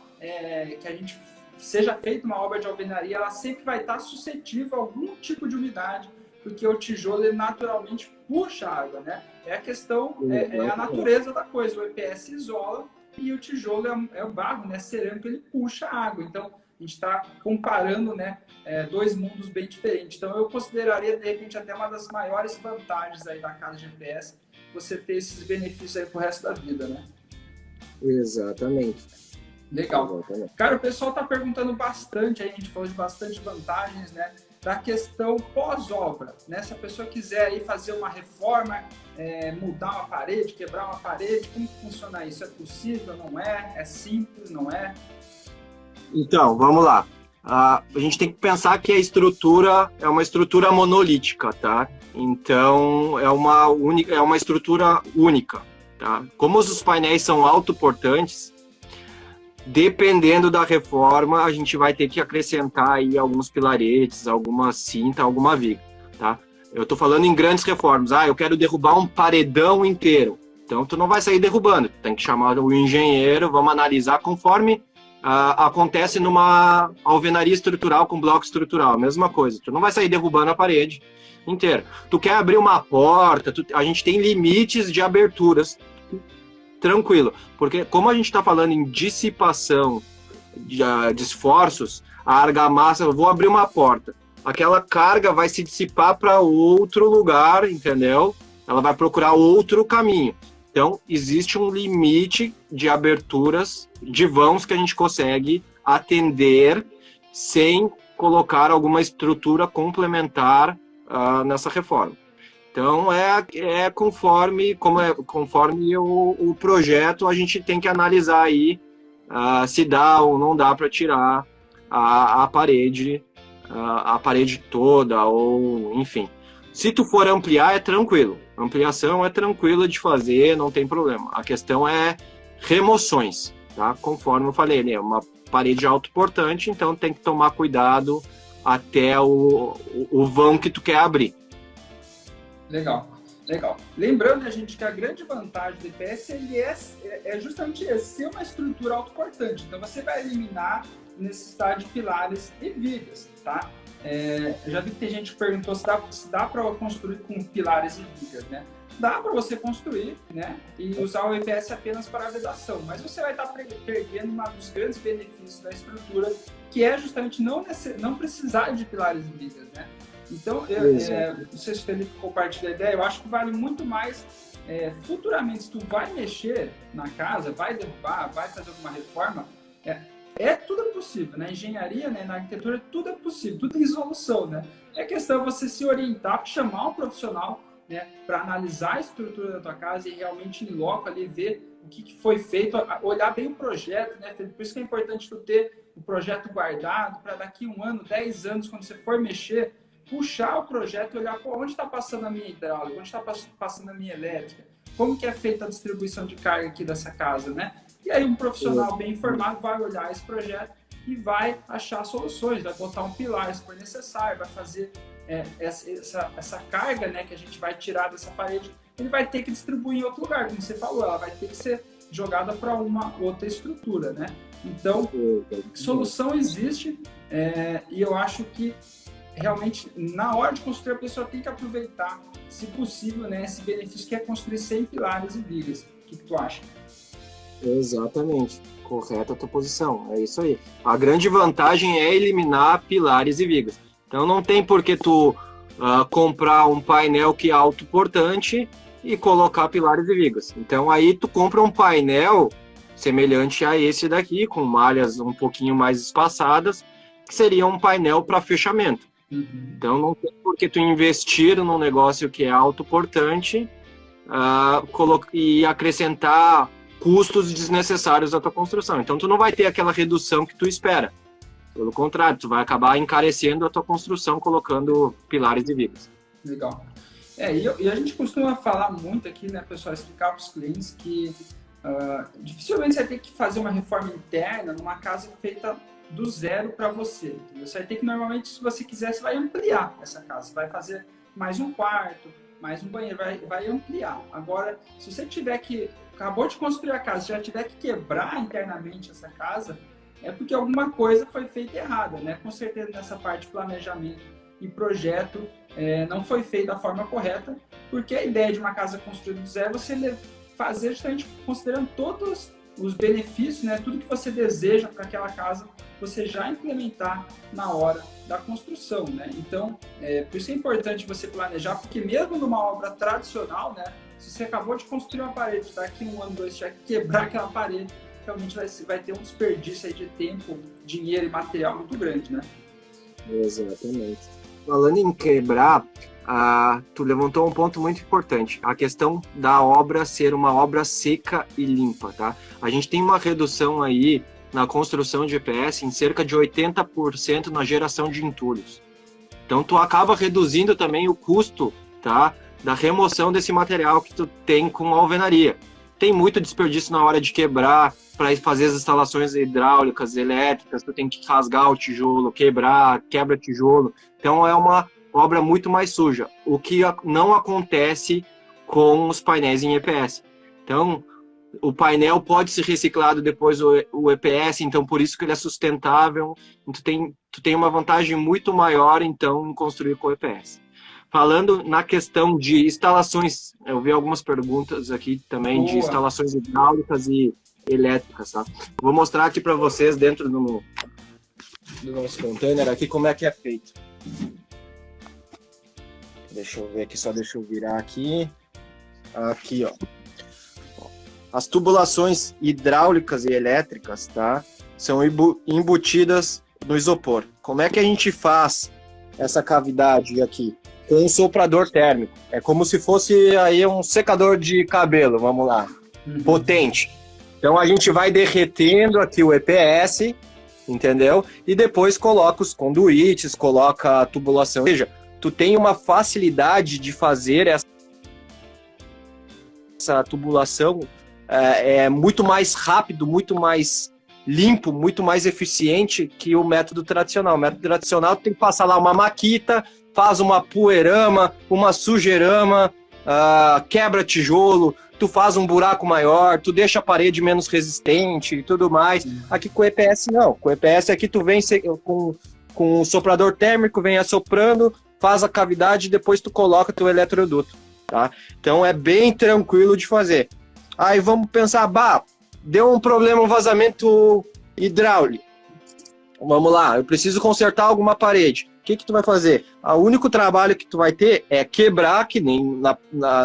que a gente seja feita uma obra de alvenaria, ela sempre vai estar suscetível a algum tipo de umidade, porque o tijolo ele naturalmente puxa a água, né? É a questão, é a natureza da coisa. O EPS isola e o tijolo é o barro, né? Cerâmico, ele puxa a água. Então, a gente está comparando, né, dois mundos bem diferentes. Então, eu consideraria, de repente, até uma das maiores vantagens aí da casa de EPS, você ter esses benefícios aí pro resto da vida, né? Exatamente. Legal. Cara, o pessoal está perguntando bastante, aí a gente falou de bastante vantagens, né? Da questão pós-obra, né? Se a pessoa quiser aí fazer uma reforma, mudar uma parede, quebrar uma parede, como funciona isso? É possível, não é? É simples, não é? Então, vamos lá. A gente tem que pensar que a estrutura é uma estrutura monolítica, tá? Então, é uma estrutura única, tá? Como os painéis são autoportantes, dependendo da reforma, a gente vai ter que acrescentar aí alguns pilaretes, alguma cinta, alguma viga, tá? Eu tô falando em grandes reformas. Eu quero derrubar um paredão inteiro. Então, tu não vai sair derrubando. Tem que chamar o engenheiro, vamos analisar conforme acontece numa alvenaria estrutural com bloco estrutural. A mesma coisa. Tu não vai sair derrubando a parede inteira. Tu quer abrir uma porta, a gente tem limites de aberturas. Tranquilo, porque como a gente está falando em dissipação de esforços, a argamassa, eu vou abrir uma porta, aquela carga vai se dissipar para outro lugar, entendeu? Ela vai procurar outro caminho. Então, existe um limite de aberturas de vãos que a gente consegue atender sem colocar alguma estrutura complementar nessa reforma. Então, conforme o projeto, a gente tem que analisar aí se dá ou não dá para tirar a parede toda, ou enfim. Se tu for ampliar, é tranquilo. Ampliação é tranquila de fazer, não tem problema. A questão é remoções, tá? Conforme eu falei, né? Uma parede autoportante, então tem que tomar cuidado até o vão que tu quer abrir. Legal. Lembrando, né, gente, que a grande vantagem do EPS é justamente esse, ser uma estrutura autoportante. Então você vai eliminar necessidade de pilares e vigas, tá? Eu já vi que tem gente que perguntou se dá para construir com pilares e vigas, né? Dá para você construir, né? E usar o EPS apenas para a vedação, mas você vai estar perdendo um dos grandes benefícios da estrutura, que é justamente não precisar de pilares e vigas, né? Então, não sei se o Felipe compartilha a ideia, eu acho que vale muito mais futuramente, se tu vai mexer na casa, vai derrubar, vai fazer alguma reforma, tudo é possível, na engenharia, né, na arquitetura, tudo é possível, tudo tem solução, né? É questão você se orientar, chamar um profissional, né, para analisar a estrutura da tua casa e realmente em loco ali ver o que foi feito, olhar bem o projeto, né, Felipe? Por isso que é importante tu ter o projeto guardado para daqui 1 ano, 10 anos, quando você for mexer, puxar o projeto e olhar onde está passando a minha hidráulica, onde está passando a minha elétrica, como que é feita a distribuição de carga aqui dessa casa, né? E aí um profissional bem informado vai olhar esse projeto e vai achar soluções, vai botar um pilar se for necessário, vai fazer essa carga, né, que a gente vai tirar dessa parede, ele vai ter que distribuir em outro lugar, como você falou, ela vai ter que ser jogada para uma outra estrutura, né? Então, solução existe e eu acho que realmente, na hora de construir, a pessoa tem que aproveitar, se possível, né, esse benefício que é construir sem pilares e vigas. O que tu acha? Exatamente. Correta a tua posição. É isso aí. A grande vantagem é eliminar pilares e vigas. Então, não tem por que tu comprar um painel que é autoportante e colocar pilares e vigas. Então, aí tu compra um painel semelhante a esse daqui, com malhas um pouquinho mais espaçadas, que seria um painel para fechamento. Então, não tem por que tu investir num negócio que é autoportante e acrescentar custos desnecessários à tua construção. Então, tu não vai ter aquela redução que tu espera. Pelo contrário, tu vai acabar encarecendo a tua construção colocando pilares e vigas. Legal. E a gente costuma falar muito aqui, né, pessoal, explicar para os clientes que dificilmente você vai ter que fazer uma reforma interna numa casa feita do zero para você. Você vai ter que, normalmente, se você quiser, você vai ampliar essa casa. Você vai fazer mais um quarto, mais um banheiro, vai ampliar. Agora, se você acabou de construir a casa, já tiver que quebrar internamente essa casa, é porque alguma coisa foi feita errada, né? Com certeza nessa parte de planejamento e projeto não foi feita da forma correta, porque a ideia de uma casa construída do zero é você fazer justamente considerando todos os benefícios, né? Tudo que você deseja para aquela casa, você já implementar na hora da construção, né? Então, por isso é importante você planejar, porque mesmo numa obra tradicional, né? Se você acabou de construir uma parede, daqui 1 ano, 2, já quebrar aquela parede, realmente vai ter um desperdício aí de tempo, dinheiro e material muito grande, né? Exatamente. Falando em quebrar, tu levantou um ponto muito importante, a questão da obra ser uma obra seca e limpa, tá? A gente tem uma redução aí na construção de EPS em cerca de 80% na geração de entulhos. Então, tu acaba reduzindo também o custo, tá, da remoção desse material que tu tem com a alvenaria. Tem muito desperdício na hora de quebrar, para fazer as instalações hidráulicas, elétricas, tu tem que rasgar o tijolo, quebra tijolo. Então, é uma obra muito mais suja, o que não acontece com os painéis em EPS. Então, o painel pode ser reciclado depois o EPS, então por isso que ele é sustentável. Tu tem uma vantagem muito maior, então, em construir com o EPS. Falando na questão de instalações, eu vi algumas perguntas aqui também de instalações hidráulicas e elétricas, tá? Vou mostrar aqui para vocês dentro do nosso container aqui como é que é feito. Deixa eu ver aqui, só deixa eu virar aqui. Aqui, ó. As tubulações hidráulicas e elétricas, tá? São embutidas no isopor. Como é que a gente faz essa cavidade aqui? Com um soprador térmico. É como se fosse aí um secador de cabelo, vamos lá. Potente. Então a gente vai derretendo aqui o EPS entendeu? E depois coloca os conduítes, coloca a tubulação. Ou seja, tu tem uma facilidade de fazer essa tubulação muito mais rápido, muito mais limpo, muito mais eficiente que o método tradicional. O método tradicional tu tem que passar lá uma maquita, faz uma poeirama, uma sujeirama, quebra tijolo, tu faz um buraco maior, tu deixa a parede menos resistente e tudo mais. Aqui com o EPS não. Com o EPS aqui tu vem com o soprador térmico, vem assoprando, faz a cavidade e depois tu coloca teu eletroduto, tá? Então é bem tranquilo de fazer. Aí vamos pensar, deu um problema, um vazamento hidráulico. Vamos lá, eu preciso consertar alguma parede. O que tu vai fazer? O único trabalho que tu vai ter é quebrar, que nem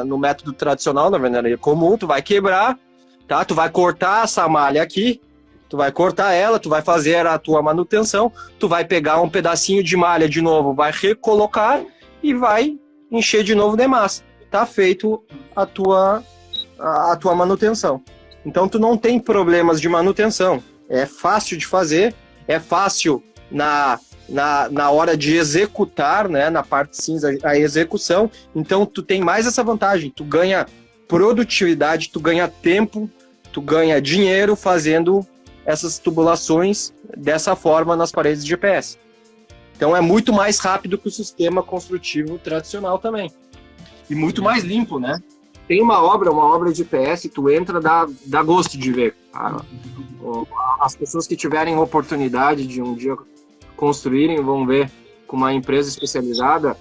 no método tradicional, na vendaria comum, tu vai quebrar, tá? Tu vai cortar essa malha aqui, tu vai cortar ela, tu vai fazer a tua manutenção, tu vai pegar um pedacinho de malha de novo, vai recolocar e vai encher de novo de massa. Tá feito a tua manutenção. Então tu não tem problemas de manutenção. É fácil de fazer, é fácil na hora de executar, né, na parte cinza, a execução. Então tu tem mais essa vantagem, tu ganha produtividade, tu ganha tempo, tu ganha dinheiro fazendo essas tubulações dessa forma nas paredes de GPS. Então é muito mais rápido que o sistema construtivo tradicional também. E muito mais limpo, né? Tem uma obra de PS, tu entra, dá gosto de ver. As pessoas que tiverem oportunidade de um dia construírem, vão ver com uma empresa especializada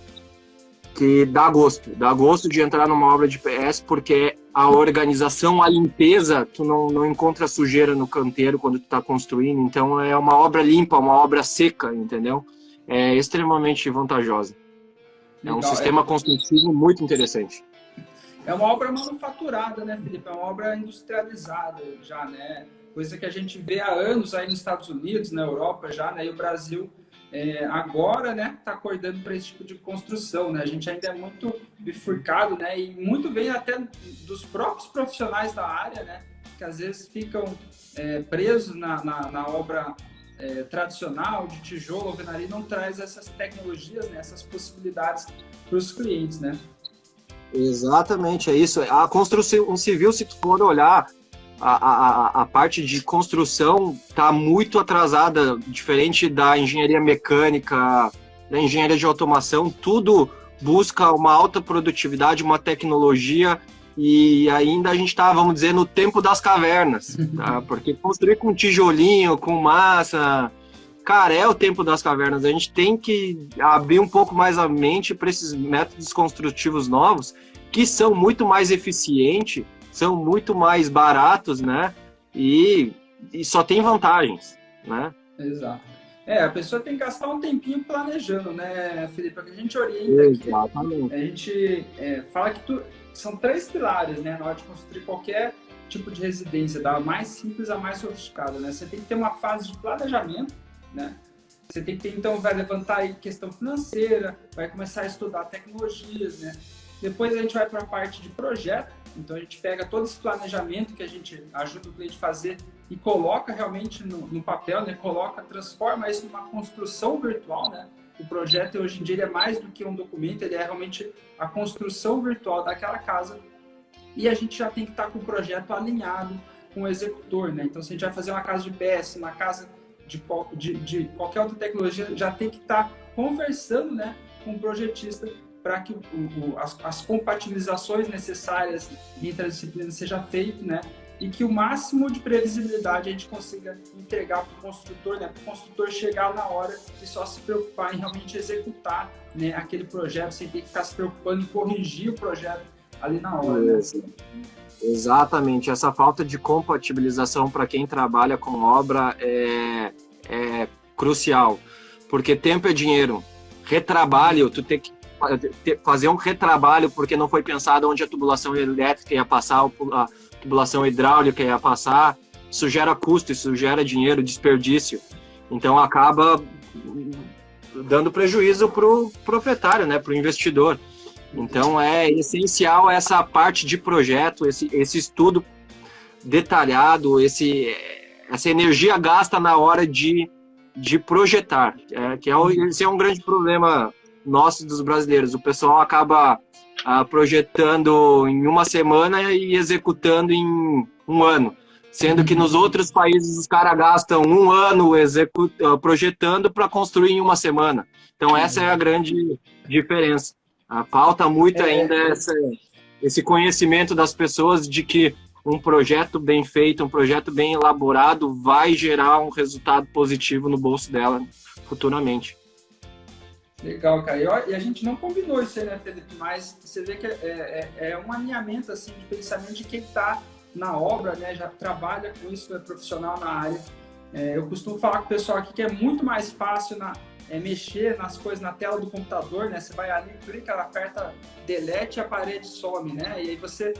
que dá gosto de entrar numa obra de PS, porque a organização, a limpeza, tu não encontra sujeira no canteiro quando tu tá construindo, então é uma obra limpa, uma obra seca, entendeu? É extremamente vantajosa. Legal, é um sistema construtivo muito interessante. É uma obra manufaturada, né, Felipe? É uma obra industrializada já, né? Coisa que a gente vê há anos aí nos Estados Unidos, na Europa já, né? E o Brasil agora, né, está acordando para esse tipo de construção, né? A gente ainda é muito bifurcado, né? E muito vem até dos próprios profissionais da área, né? Que às vezes ficam presos na obra tradicional de tijolo, alvenaria, e não traz essas tecnologias, né? Essas possibilidades para os clientes, né? Exatamente, é isso. A construção civil, se tu for olhar, a parte de construção está muito atrasada, diferente da engenharia mecânica, da engenharia de automação, tudo busca uma alta produtividade, uma tecnologia, e ainda a gente está, vamos dizer, no tempo das cavernas, tá? Porque construir com tijolinho, com massa, cara, é o tempo das cavernas. A gente tem que abrir um pouco mais a mente para esses métodos construtivos novos, que são muito mais eficientes, são muito mais baratos, né? E só tem vantagens, né? Exato. A pessoa tem que gastar um tempinho planejando, né, Felipe? A gente orienta aqui, a gente fala que são 3 pilares, né, na hora de construir qualquer tipo de residência, da mais simples à mais sofisticada, né? Você tem que ter uma fase de planejamento, né? Você tem que ter, então, vai levantar aí questão financeira, vai começar a estudar tecnologias, né? Depois a gente vai para a parte de projeto, então a gente pega todo esse planejamento que a gente ajuda o cliente a fazer e coloca realmente no papel, né? Transforma isso numa construção virtual, né? O projeto hoje em dia ele é mais do que um documento, ele é realmente a construção virtual daquela casa, e a gente já tem que estar com o projeto alinhado com o executor, né? Então, se a gente vai fazer uma casa de PS, uma casa de qualquer outra tecnologia, já tem que estar conversando, né, com o projetista para que as compatibilizações necessárias entre as disciplinas seja feito, né? E que o máximo de previsibilidade a gente consiga entregar para o construtor, né? Para o construtor chegar na hora e só se preocupar em realmente executar, né, aquele projeto, sem ter que ficar se preocupando em corrigir o projeto ali na hora. Né? Exatamente. Essa falta de compatibilização para quem trabalha com obra é crucial, porque tempo é dinheiro. Retrabalho, tu tem que fazer um retrabalho porque não foi pensado onde a tubulação elétrica ia passar, a tubulação hidráulica ia passar. Isso gera custo, isso gera dinheiro, desperdício. Então acaba dando prejuízo para o proprietário, né, para o investidor. Então é essencial essa parte de projeto, esse estudo detalhado, essa energia gasta na hora de de projetar, esse é um grande problema nosso dos brasileiros. O pessoal acaba projetando em uma semana e executando em um ano, sendo que nos outros países os caras gastam um ano projetando para construir em uma semana. Então essa é a grande diferença. Falta muito ainda esse conhecimento das pessoas de que um projeto bem feito, um projeto bem elaborado vai gerar um resultado positivo no bolso dela futuramente. Legal, cara. E a gente não combinou isso aí, né, Felipe? Mas você vê que é um alinhamento assim, de pensamento de quem está na obra, né? Já trabalha com isso, é profissional na área. Eu costumo falar com o pessoal aqui que é muito mais fácil mexer nas coisas na tela do computador, né? Você vai ali, clica, aperta delete e a parede some, né? E aí você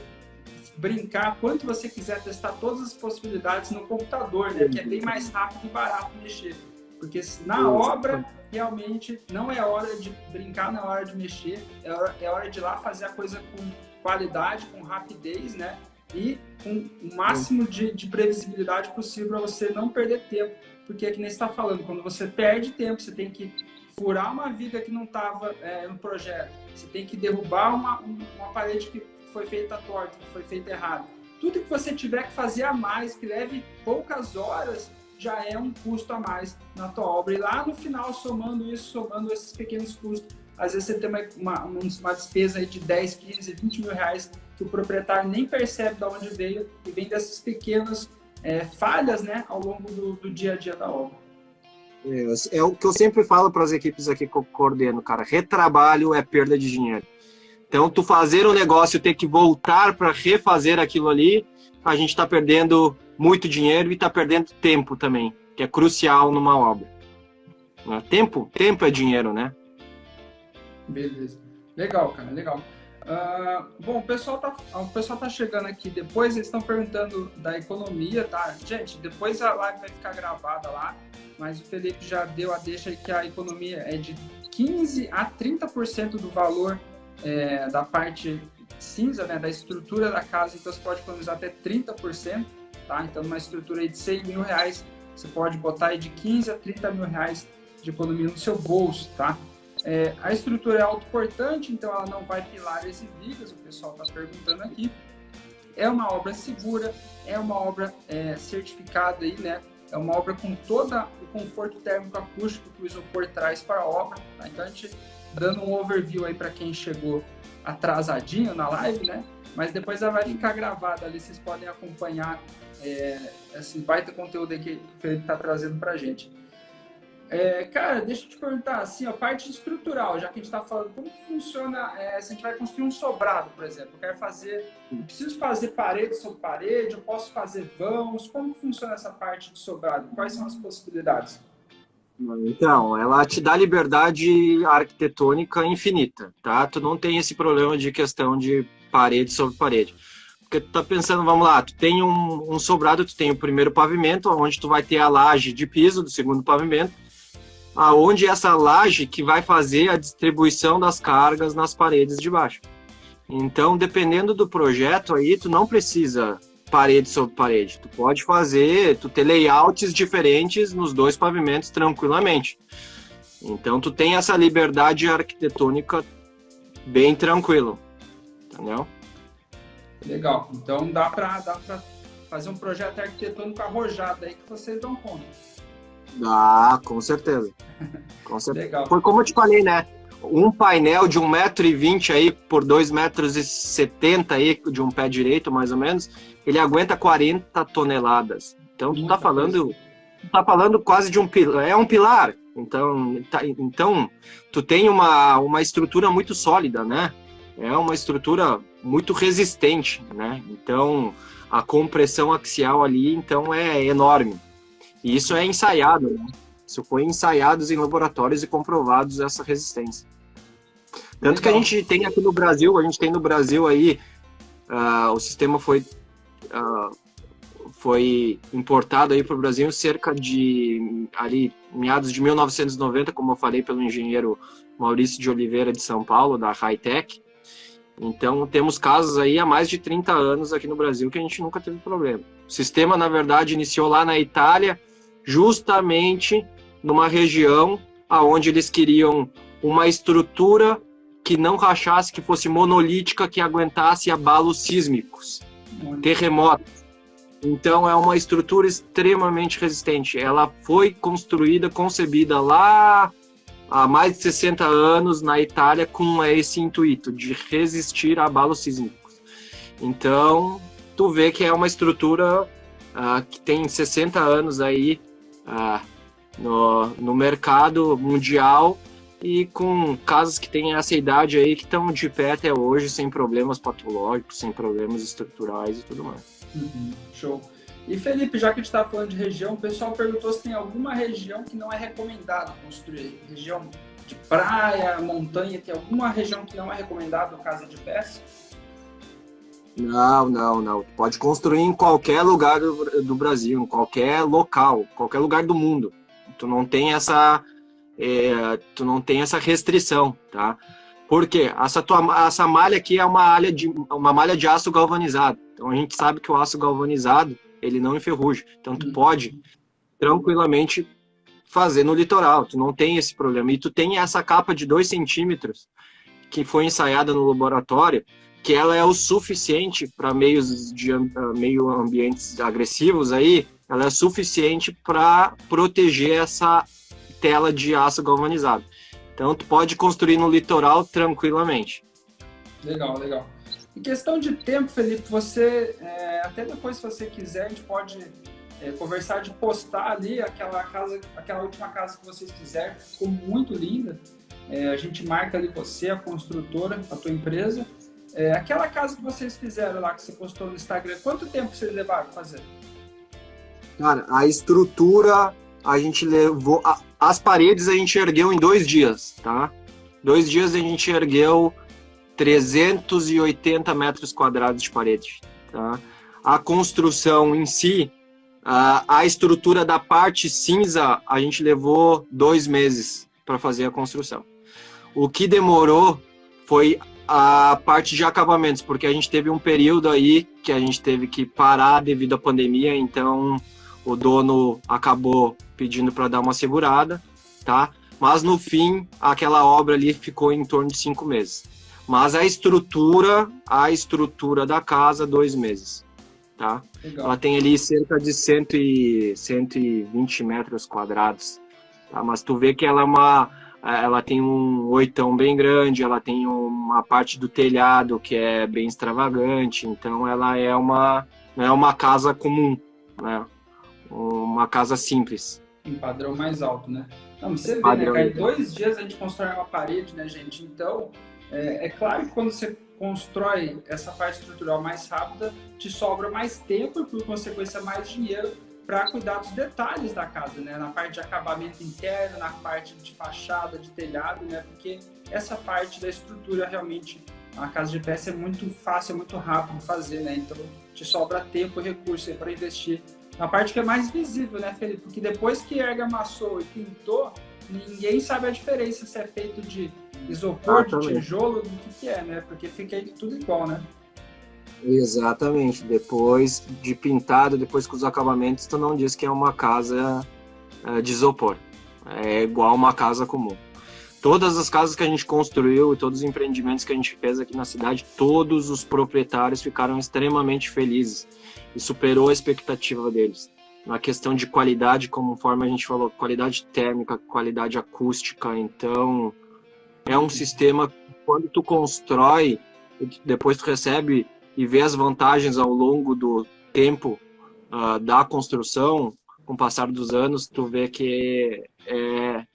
brincar quanto você quiser, testar todas as possibilidades no computador, né? Que é bem mais rápido e barato mexer. Porque na obra, realmente, não é hora de brincar, não é hora de mexer, é hora de ir lá fazer a coisa com qualidade, com rapidez, né? E com o máximo de previsibilidade possível para você não perder tempo. Porque é que nem você está falando, quando você perde tempo, você tem que furar uma viga que não estava no projeto, você tem que derrubar uma parede que foi feita torta, que foi feita errado. Tudo que você tiver que fazer a mais, que leve poucas horas, já é um custo a mais na tua obra. E lá no final, somando esses pequenos custos, às vezes você tem uma despesa aí de 10, 15, 20 mil reais que o proprietário nem percebe de onde veio e vem dessas pequenas falhas, né, ao longo do dia a dia da obra. É o que eu sempre falo para as equipes aqui que eu coordeno, cara. Retrabalho é perda de dinheiro. Então, tu fazer um negócio, ter que voltar para refazer aquilo ali, a gente está perdendo muito dinheiro e está perdendo tempo também, que é crucial numa obra. Tempo é dinheiro, né? Beleza. Legal, cara, legal. Bom, o pessoal tá chegando aqui depois, eles estão perguntando da economia, tá? Gente, depois a live vai ficar gravada lá, mas o Felipe já deu a deixa aí que a economia é de 15% a 30% do valor da parte cinza, né, da estrutura da casa, então você pode economizar até 30%, tá? Então, numa estrutura aí de 100 mil reais, você pode botar aí de 15 a 30 mil reais de economia no seu bolso, tá? A estrutura é autoportante, então ela não vai pilares e vigas, o pessoal está perguntando aqui. É uma obra segura, é uma obra certificada aí, né? É uma obra com todo o conforto térmico acústico que o isopor traz para a obra, tá? Então a gente dando um overview aí para quem chegou atrasadinho na live, né? Mas depois ela vai ficar gravada ali, vocês podem acompanhar esse baita conteúdo aí que o Felipe está trazendo para a gente. Cara, deixa eu te perguntar, assim, a parte estrutural, já que a gente está falando, como que funciona se a gente vai construir um sobrado, por exemplo? Eu preciso fazer parede sobre parede, eu posso fazer vãos, como que funciona essa parte de sobrado? Quais são as possibilidades? Então, ela te dá liberdade arquitetônica infinita, tá? Tu não tem esse problema de questão de parede sobre parede. Porque tu tá pensando, vamos lá, tu tem um sobrado, tu tem o primeiro pavimento, onde tu vai ter a laje de piso do segundo pavimento, aonde essa laje que vai fazer a distribuição das cargas nas paredes de baixo. Então, dependendo do projeto aí, tu não precisa parede sobre parede. Tu pode ter layouts diferentes nos dois pavimentos tranquilamente. Então, tu tem essa liberdade arquitetônica bem tranquilo, entendeu? Legal. Então, dá para fazer um projeto arquitetônico arrojado aí que vocês dão conta. Com certeza. Com certeza. Legal. Foi como eu te falei, né? Um painel de 1,20 m aí por 2,70 m aí, de um pé direito, mais ou menos, ele aguenta 40 toneladas. Então, tu tá falando quase de um pilar. É um pilar. Então tu tem uma estrutura muito sólida, né? É uma estrutura muito resistente, né? Então, a compressão axial ali, então, é enorme. E isso é ensaiado, né? Isso foi ensaiado em laboratórios e comprovados essa resistência. Tanto que a gente tem aqui no Brasil, aí, o sistema foi importado aí para o Brasil cerca de, ali, meados de 1990, como eu falei, pelo engenheiro Maurício de Oliveira de São Paulo, da Hightech. Então, temos casos aí há mais de 30 anos aqui no Brasil que a gente nunca teve problema. O sistema, na verdade, iniciou lá na Itália, justamente numa região aonde eles queriam uma estrutura que não rachasse, que fosse monolítica, que aguentasse abalos sísmicos, terremotos. Então, é uma estrutura extremamente resistente. Ela foi construída, concebida lá há mais de 60 anos na Itália com esse intuito de resistir a abalos sísmicos. Então, tu vê que é uma estrutura que tem 60 anos aí no mercado mundial e com casas que têm essa idade aí que estão de pé até hoje sem problemas patológicos, sem problemas estruturais e tudo mais. Show. E Felipe, já que a gente está falando de região, o pessoal perguntou se tem alguma região que não é recomendado construir. Região de praia, montanha, tem alguma região que não é recomendado casa de pés? Não. Pode construir em qualquer lugar do Brasil, em qualquer local, qualquer lugar do mundo. Tu não tem essa restrição, tá? Por quê? Essa malha aqui é uma malha de aço galvanizado. Então a gente sabe que o aço galvanizado ele não enferruja. Então tu pode tranquilamente fazer no litoral. Tu não tem esse problema. E tu tem essa capa de 2 centímetros que foi ensaiada no laboratório, que ela é o suficiente para meio ambientes agressivos aí, ela é suficiente para proteger essa tela de aço galvanizado. Então, tu pode construir no litoral tranquilamente. Legal. Em questão de tempo, Felipe, você, até depois, se você quiser, a gente pode conversar de postar ali aquela última casa que vocês fizeram, ficou muito linda. A gente marca ali você, a construtora, a tua empresa. Aquela casa que vocês fizeram lá, que você postou no Instagram, quanto tempo vocês levaram para fazer? Cara, a estrutura, a gente levou... As paredes a gente ergueu em 2 dias, tá? 2 dias a gente ergueu 380 metros quadrados de parede, tá? A construção em si, a estrutura da parte cinza, a gente levou 2 meses para fazer a construção. O que demorou foi a parte de acabamentos, porque a gente teve um período aí que a gente teve que parar devido à pandemia, então o dono acabou pedindo para dar uma segurada, tá? Mas no fim, aquela obra ali ficou em torno de 5 meses. Mas a estrutura da casa, 2 meses, tá? Legal. Ela tem ali cerca de 120 metros quadrados, tá? Mas tu vê que ela tem um oitão bem grande, ela tem uma parte do telhado que é bem extravagante, então ela não é uma casa comum, né? Uma casa simples. Um padrão mais alto, né? Não, você vê, né, cara, em 2 dias a gente constrói uma parede, né, gente? Então, é claro que quando você constrói essa parte estrutural mais rápida, te sobra mais tempo e, por consequência, mais dinheiro para cuidar dos detalhes da casa, né? Na parte de acabamento interno, na parte de fachada, de telhado, né? Porque essa parte da estrutura realmente, a casa de peça é muito fácil, é muito rápido de fazer, né? Então, te sobra tempo e recurso para investir na parte que é mais visível, né, Felipe? Porque depois que argamassou e pintou, ninguém sabe a diferença se é feito de isopor, de tijolo, do que é, né? Porque fica tudo igual, né? Exatamente. Depois de pintado, depois com os acabamentos, tu não diz que é uma casa de isopor. É igual uma casa comum. Todas as casas que a gente construiu e todos os empreendimentos que a gente fez aqui na cidade, todos os proprietários ficaram extremamente felizes e superou a expectativa deles. Na questão de qualidade, conforme a gente falou, qualidade térmica, qualidade acústica, então é um sistema, quando tu constrói, depois tu recebe e vê as vantagens ao longo do tempo da construção, com o passar dos anos, tu vê que é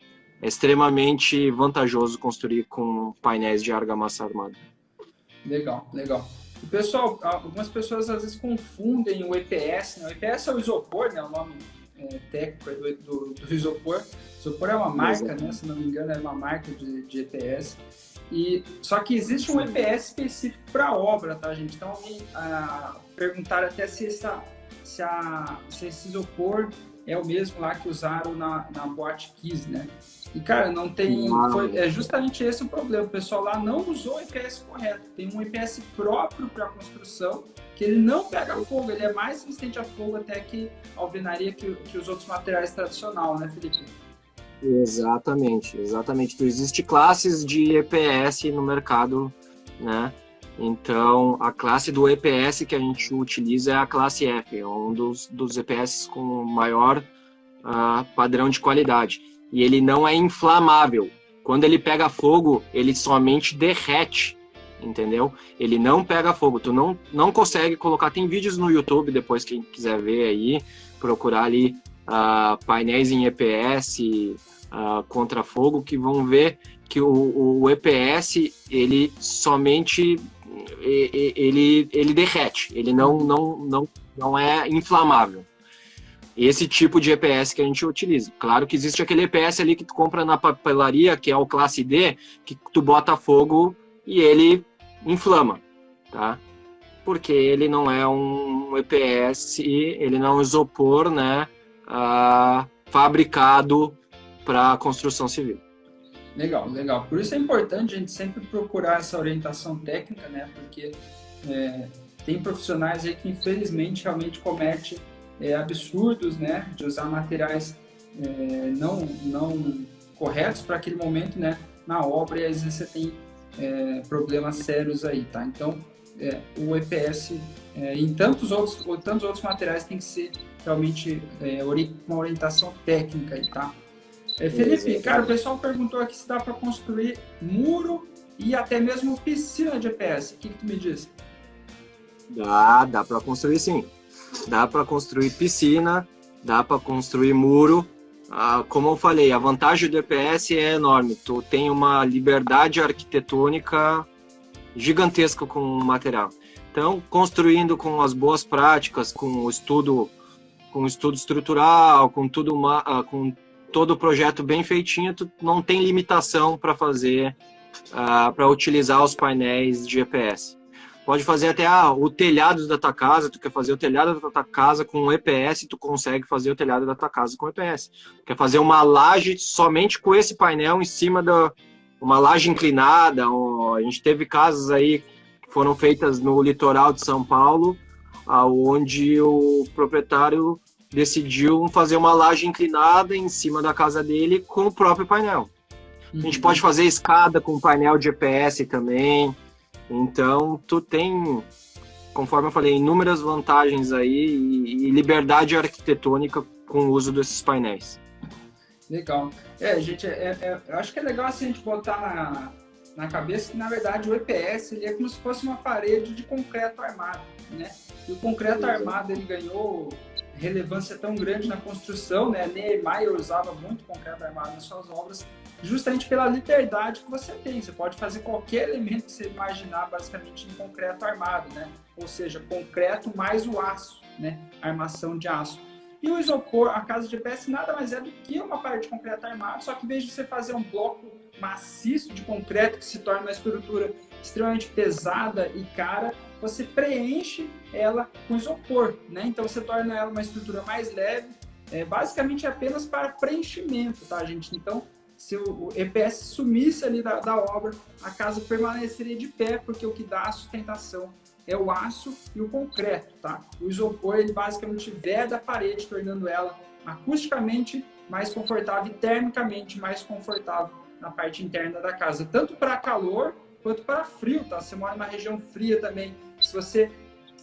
extremamente vantajoso construir com painéis de argamassa armada. Legal. E, pessoal, algumas pessoas às vezes confundem o EPS, né? O EPS é o isopor, né? O nome técnico do isopor. O isopor é uma marca, né? Se não me engano, é uma marca de EPS. Só que existe um EPS específico para obra, tá, gente? Então, perguntaram até se esse isopor é o mesmo lá que usaram na Boate Kiss, né? E, cara, não tem... É justamente esse o problema. O pessoal lá não usou o EPS correto. Tem um EPS próprio para construção, que ele não pega fogo. Ele é mais resistente a fogo até que a alvenaria que os outros materiais tradicionais, né, Felipe? Exatamente, exatamente. Então, existe classes de EPS no mercado, né? Então, a classe do EPS que a gente utiliza é a classe F, é um dos EPS com maior padrão de qualidade. E ele não é inflamável. Quando ele pega fogo, ele somente derrete, entendeu? Ele não pega fogo. Tu não consegue colocar. Tem vídeos no YouTube, depois quem quiser ver aí, procurar ali painéis em EPS contra fogo, que vão ver que o EPS, ele somente ele derrete, ele não é inflamável. Esse tipo de EPS que a gente utiliza. Claro que existe aquele EPS ali que tu compra na papelaria, que é o classe D, que tu bota fogo e ele inflama, tá? Porque ele não é um EPS, ele não é um isopor, né, fabricado para construção civil. Legal, legal. Por isso é importante a gente sempre procurar essa orientação técnica, né? Porque tem profissionais aí que infelizmente realmente cometem absurdos, né? De usar materiais não corretos para aquele momento, né? Na obra, e às vezes você tem problemas sérios aí, tá? Então, o EPS em tantos outros materiais tem que ser realmente uma orientação técnica aí, tá? Felipe, cara, o pessoal perguntou aqui se dá para construir muro e até mesmo piscina de EPS. O que tu me diz? Dá para construir sim. Dá para construir piscina, dá para construir muro. Como eu falei, a vantagem do EPS é enorme. Tu tem uma liberdade arquitetônica gigantesca com o material. Então, construindo com as boas práticas, com o estudo estrutural, com todo o projeto bem feitinho, tu não tem limitação para fazer, para utilizar os painéis de EPS. Pode fazer até o telhado da tua casa, tu quer fazer o telhado da tua casa com EPS, tu consegue fazer o telhado da tua casa com EPS. Quer fazer uma laje somente com esse painel em cima uma laje inclinada. A gente teve casas aí que foram feitas no litoral de São Paulo, onde o proprietário decidiu fazer uma laje inclinada em cima da casa dele com o próprio painel. A gente pode fazer escada com painel de EPS também. Então, tu tem, conforme eu falei, inúmeras vantagens aí e liberdade arquitetônica com o uso desses painéis. Legal. Gente, eu acho que é legal assim, a gente botar na cabeça que, na verdade, o EPS ele é como se fosse uma parede de concreto armado, né? E o concreto armado, ele ganhou relevância tão grande na construção, né? Niemeyer usava muito concreto armado nas suas obras, justamente pela liberdade que você tem. Você pode fazer qualquer elemento que você imaginar, basicamente, em concreto armado, né? Ou seja, concreto mais o aço, né? Armação de aço. E o isopor, a casa de EPS, nada mais é do que uma parede de concreto armado, só que em vez de você fazer um bloco maciço de concreto que se torna uma estrutura extremamente pesada e cara, você preenche ela com isopor, né? Então você torna ela uma estrutura mais leve, basicamente apenas para preenchimento, tá, gente? Então, se o EPS sumisse ali da obra, a casa permaneceria de pé, porque o que dá a sustentação é o aço e o concreto, tá? O isopor, ele basicamente veda a parede, tornando ela acusticamente mais confortável e termicamente mais confortável na parte interna da casa, tanto para calor quanto para frio, tá? Você mora numa região fria também, se você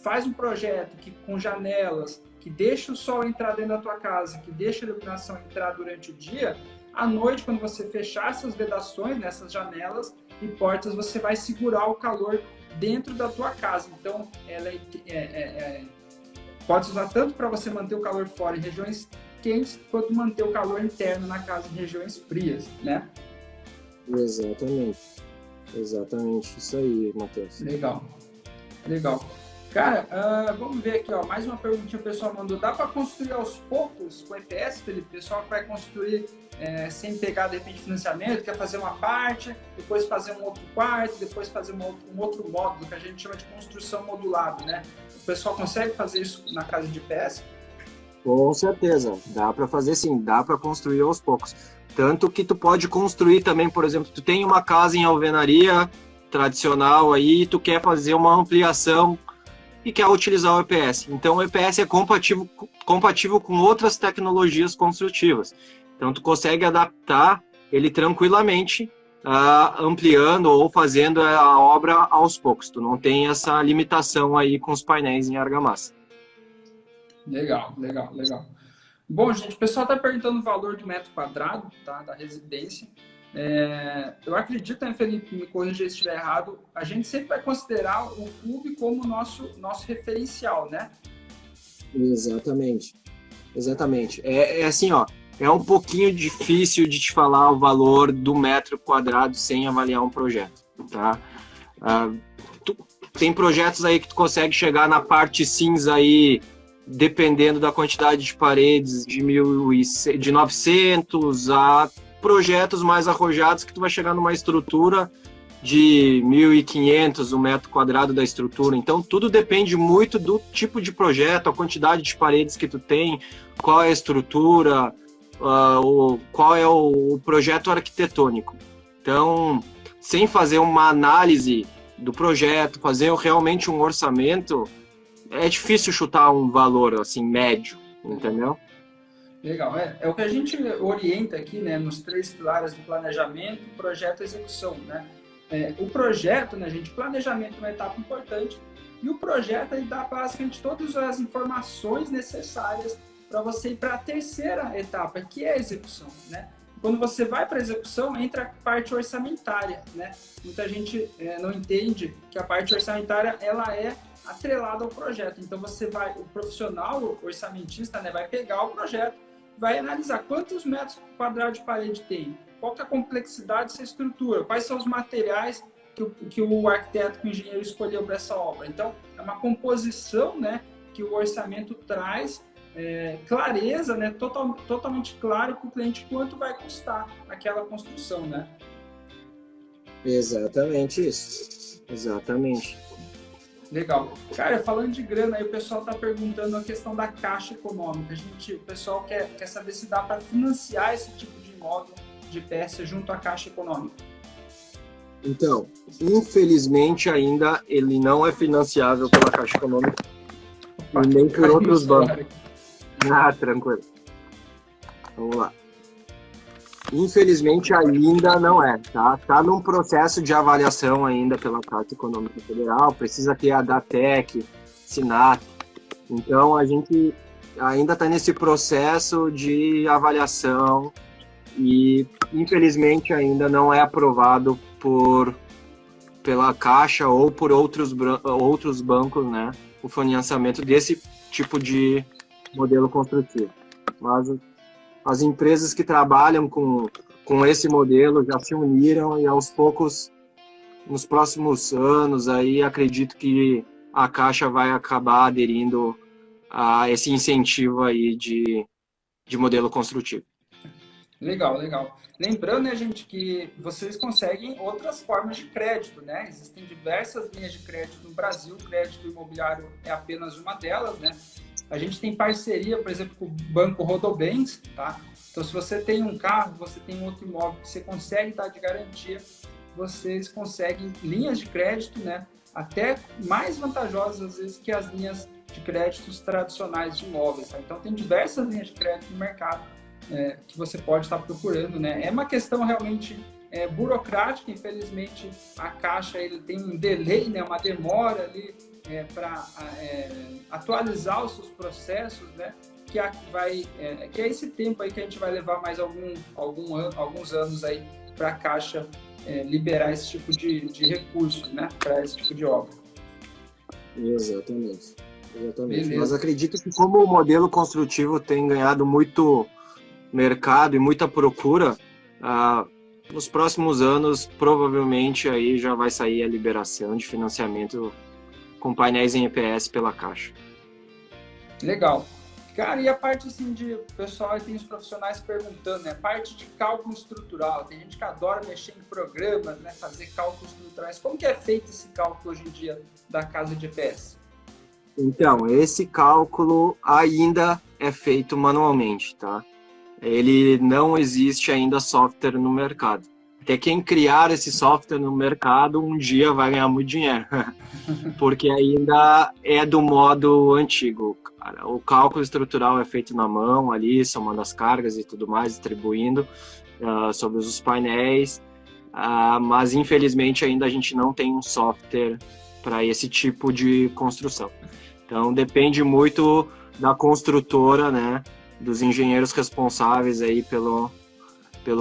faz um projeto com janelas, que deixa o sol entrar dentro da tua casa, que deixa a iluminação entrar durante o dia, à noite, quando você fechar essas vedações, nessas janelas e portas, você vai segurar o calor dentro da tua casa. Então, ela pode usar tanto para você manter o calor fora em regiões quentes, quanto manter o calor interno na casa em regiões frias, né? Exatamente, isso aí, Matheus. Legal. Cara, vamos ver aqui, ó, mais uma perguntinha que o pessoal mandou. Dá para construir aos poucos com EPS, Felipe? O pessoal que vai construir sem pegar, de repente, financiamento, quer fazer uma parte, depois fazer um outro quarto, depois fazer um outro módulo, que a gente chama de construção modulada, né? O pessoal consegue fazer isso na casa de EPS? Com certeza, dá para fazer sim, dá para construir aos poucos. Tanto que tu pode construir também, por exemplo, tu tem uma casa em alvenaria tradicional aí, tu quer fazer uma ampliação e quer utilizar o EPS. Então, o EPS é compatível com outras tecnologias construtivas. Então, tu consegue adaptar ele tranquilamente, ampliando ou fazendo a obra aos poucos. Tu não tem essa limitação aí com os painéis em argamassa. Legal. Bom, gente, o pessoal está perguntando o valor do metro quadrado, tá, da residência. Eu acredito, né, Felipe, me corrija se estiver errado, a gente sempre vai considerar o clube como nosso referencial, né? Exatamente. É assim, ó, é um pouquinho difícil de te falar o valor do metro quadrado sem avaliar um projeto, tá? Tem projetos aí que tu consegue chegar na parte cinza aí, dependendo da quantidade de paredes, de 900 a projetos mais arrojados que tu vai chegar numa estrutura de 1.500 o metro quadrado da estrutura. Então, tudo depende muito do tipo de projeto, a quantidade de paredes que tu tem, qual é a estrutura, qual é o projeto arquitetônico. Então, sem fazer uma análise do projeto, fazer realmente um orçamento, é difícil chutar um valor assim médio, entendeu? Legal, é o que a gente orienta aqui, né, nos 3 pilares do planejamento, projeto e execução, né? O projeto, né, gente, planejamento é uma etapa importante e o projeto ele dá basicamente todas as informações necessárias para você ir para a terceira etapa, que é a execução, né? Quando você vai para a execução, entra a parte orçamentária, né? Muita gente não entende que a parte orçamentária ela é atrelada ao projeto. Então o profissional o orçamentista, né, vai pegar o projeto, vai analisar quantos metros quadrados de parede tem, qual que é a complexidade dessa estrutura, quais são os materiais que o arquiteto, que o engenheiro escolheu para essa obra. Então, é uma composição, né, que o orçamento traz clareza, né, totalmente claro para o cliente quanto vai custar aquela construção, né? Exatamente isso. Exatamente. Legal. Cara, falando de grana, aí o pessoal está perguntando a questão da caixa econômica. O pessoal quer saber se dá para financiar esse tipo de imóvel de peça junto à caixa econômica. Então, infelizmente ainda ele não é financiável pela Caixa Econômica e nem por outros bancos. Tranquilo. Vamos lá. Infelizmente ainda não é, tá? Tá num processo de avaliação ainda pela Caixa Econômica Federal, precisa ter a DATEC, SINAT. Então a gente ainda está nesse processo de avaliação e infelizmente ainda não é aprovado pela Caixa ou por outros bancos, né? O financiamento desse tipo de modelo construtivo. Mas as empresas que trabalham com esse modelo já se uniram e aos poucos, nos próximos anos, aí acredito que a Caixa vai acabar aderindo a esse incentivo aí de modelo construtivo. Legal. Lembrando, né, gente, que vocês conseguem outras formas de crédito, né? Existem diversas linhas de crédito no Brasil, o crédito imobiliário é apenas uma delas, né? A gente tem parceria, por exemplo, com o Banco Rodobens, tá? Então, se você tem um carro, você tem um outro imóvel que você consegue dar de garantia, vocês conseguem linhas de crédito, né? Até mais vantajosas, às vezes, que as linhas de créditos tradicionais de imóveis, tá? Então, tem diversas linhas de crédito no mercado que você pode estar procurando, né? É uma questão realmente burocrática, infelizmente, a Caixa ele tem um delay, né? Uma demora ali para atualizar os seus processos, né? Que é esse tempo aí que a gente vai levar mais alguns anos aí para a Caixa liberar esse tipo de recurso, né? Para esse tipo de obra. Exatamente. Mas acredito que como o modelo construtivo tem ganhado muito mercado e muita procura, nos próximos anos provavelmente aí já vai sair a liberação de financiamento com painéis em EPS pela Caixa. Legal. Cara, e a parte assim de pessoal, tem os profissionais perguntando, né? Parte de cálculo estrutural. Tem gente que adora mexer em programas, né? Fazer cálculos estruturais. Como que é feito esse cálculo hoje em dia da casa de EPS? Então, esse cálculo ainda é feito manualmente, tá? Ele não existe ainda software no mercado. até quem criar esse software no mercado um dia vai ganhar muito dinheiro, porque ainda é do modo antigo, cara. O cálculo estrutural é feito na mão ali, somando as cargas e tudo mais, distribuindo sobre os painéis, mas infelizmente ainda a gente não tem um software para esse tipo de construção. Então depende muito da construtora, né, dos engenheiros responsáveis aí pelo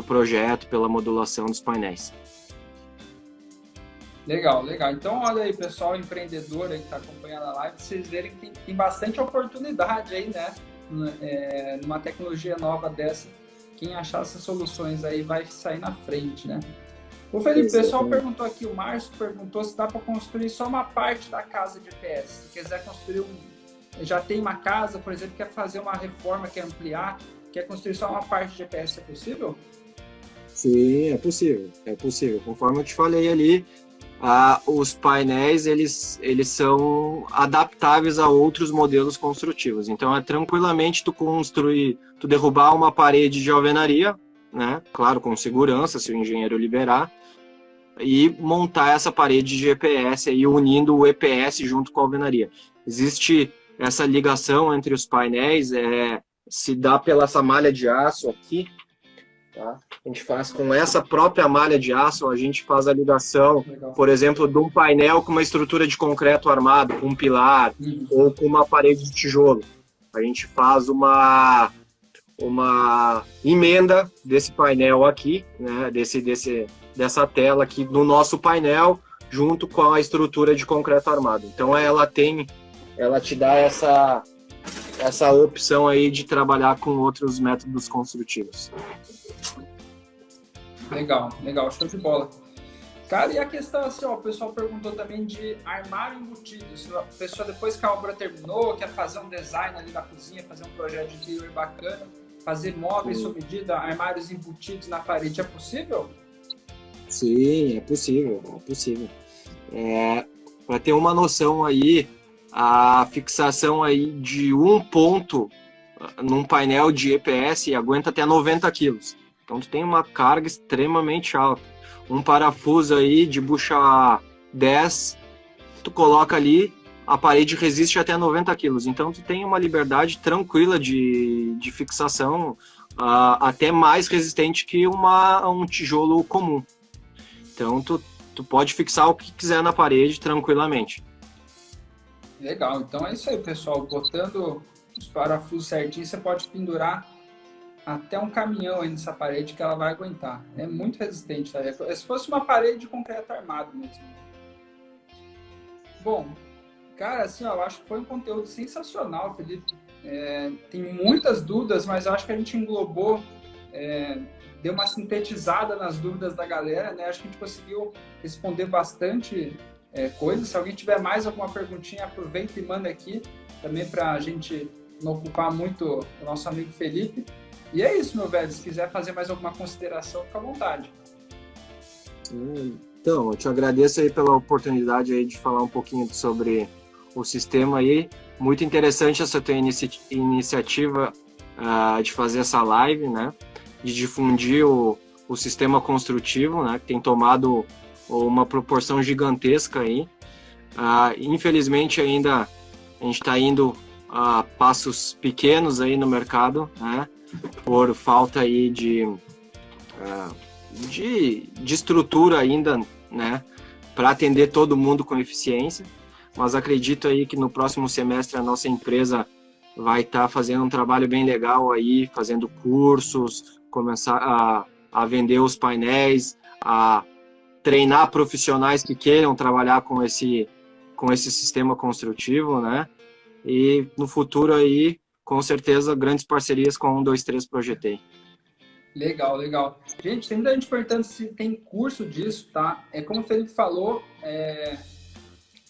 projeto, pela modulação dos painéis. Legal, legal. Então, olha aí, pessoal empreendedor aí que está acompanhando a live, vocês verem que tem bastante oportunidade aí, né? Numa tecnologia nova dessa, quem achar essas soluções aí vai sair na frente, né? O Felipe, o pessoal perguntou aqui, o Márcio perguntou se dá para construir só uma parte da casa de EPS. Se quiser construir já tem uma casa, por exemplo, quer fazer uma reforma, quer ampliar, quer construir só uma parte de EPS, é possível? Sim, é possível, é possível. Conforme eu te falei ali, os painéis, eles são adaptáveis a outros modelos construtivos. Então, é tranquilamente tu derrubar uma parede de alvenaria, né? Claro, com segurança, se o engenheiro liberar, e montar essa parede de EPS aí, unindo o EPS junto com a alvenaria. Existe essa ligação entre os painéis, se dá pela essa malha de aço aqui, tá? A gente faz com essa própria malha de aço, a gente faz a ligação, legal, por exemplo, de um painel com uma estrutura de concreto armado, com um pilar, ou com uma parede de tijolo. A gente faz uma emenda desse painel aqui, né, dessa tela aqui no nosso painel, junto com a estrutura de concreto armado. Então ela te dá essa opção aí de trabalhar com outros métodos construtivos. Legal, legal, show de bola. Cara, e a questão assim, ó, o pessoal perguntou também de armário embutido. Se a pessoa, depois que a obra terminou, quer fazer um design ali da cozinha, fazer um projeto de interior bacana, fazer móveis sob medida, armários embutidos na parede, é possível? Sim, é possível, é possível. Para ter uma noção aí, a fixação aí de um ponto num painel de EPS aguenta até 90 quilos. Então tu tem uma carga extremamente alta. Um parafuso aí de bucha 10, tu coloca ali, a parede resiste até 90 quilos. Então tu tem uma liberdade tranquila de fixação, até mais resistente que um tijolo comum. Então tu pode fixar o que quiser na parede tranquilamente. Legal, então é isso aí, pessoal. Botando os parafusos certinhos, você pode pendurar até um caminhão aí nessa parede que ela vai aguentar. É muito resistente, tá? É se fosse uma parede de concreto armado mesmo. Bom, cara, assim, ó, eu acho que foi um conteúdo sensacional, Felipe. Tem muitas dúvidas, mas eu acho que a gente englobou, deu uma sintetizada nas dúvidas da galera, né? Acho que a gente conseguiu responder bastante coisas. Se alguém tiver mais alguma perguntinha, aproveita e manda aqui também para a gente não ocupar muito o nosso amigo Felipe. E é isso, meu velho. Se quiser fazer mais alguma consideração, fica à vontade. Então, eu te agradeço aí pela oportunidade aí de falar um pouquinho sobre o sistema aí. Muito interessante essa tua iniciativa de fazer essa live, né? De difundir o sistema construtivo, né? Que tem tomado uma proporção gigantesca aí. Infelizmente ainda a gente está indo a passos pequenos aí no mercado, né? Por falta aí de estrutura ainda, né, para atender todo mundo com eficiência, mas acredito aí que no próximo semestre a nossa empresa vai estar fazendo um trabalho bem legal aí, fazendo cursos, começar a vender os painéis, a treinar profissionais que queiram trabalhar com esse sistema construtivo, né, e no futuro aí, com certeza, grandes parcerias com 123 Projetei. Legal, legal. Gente, tem muita gente perguntando se tem curso disso, tá? Como o Felipe falou,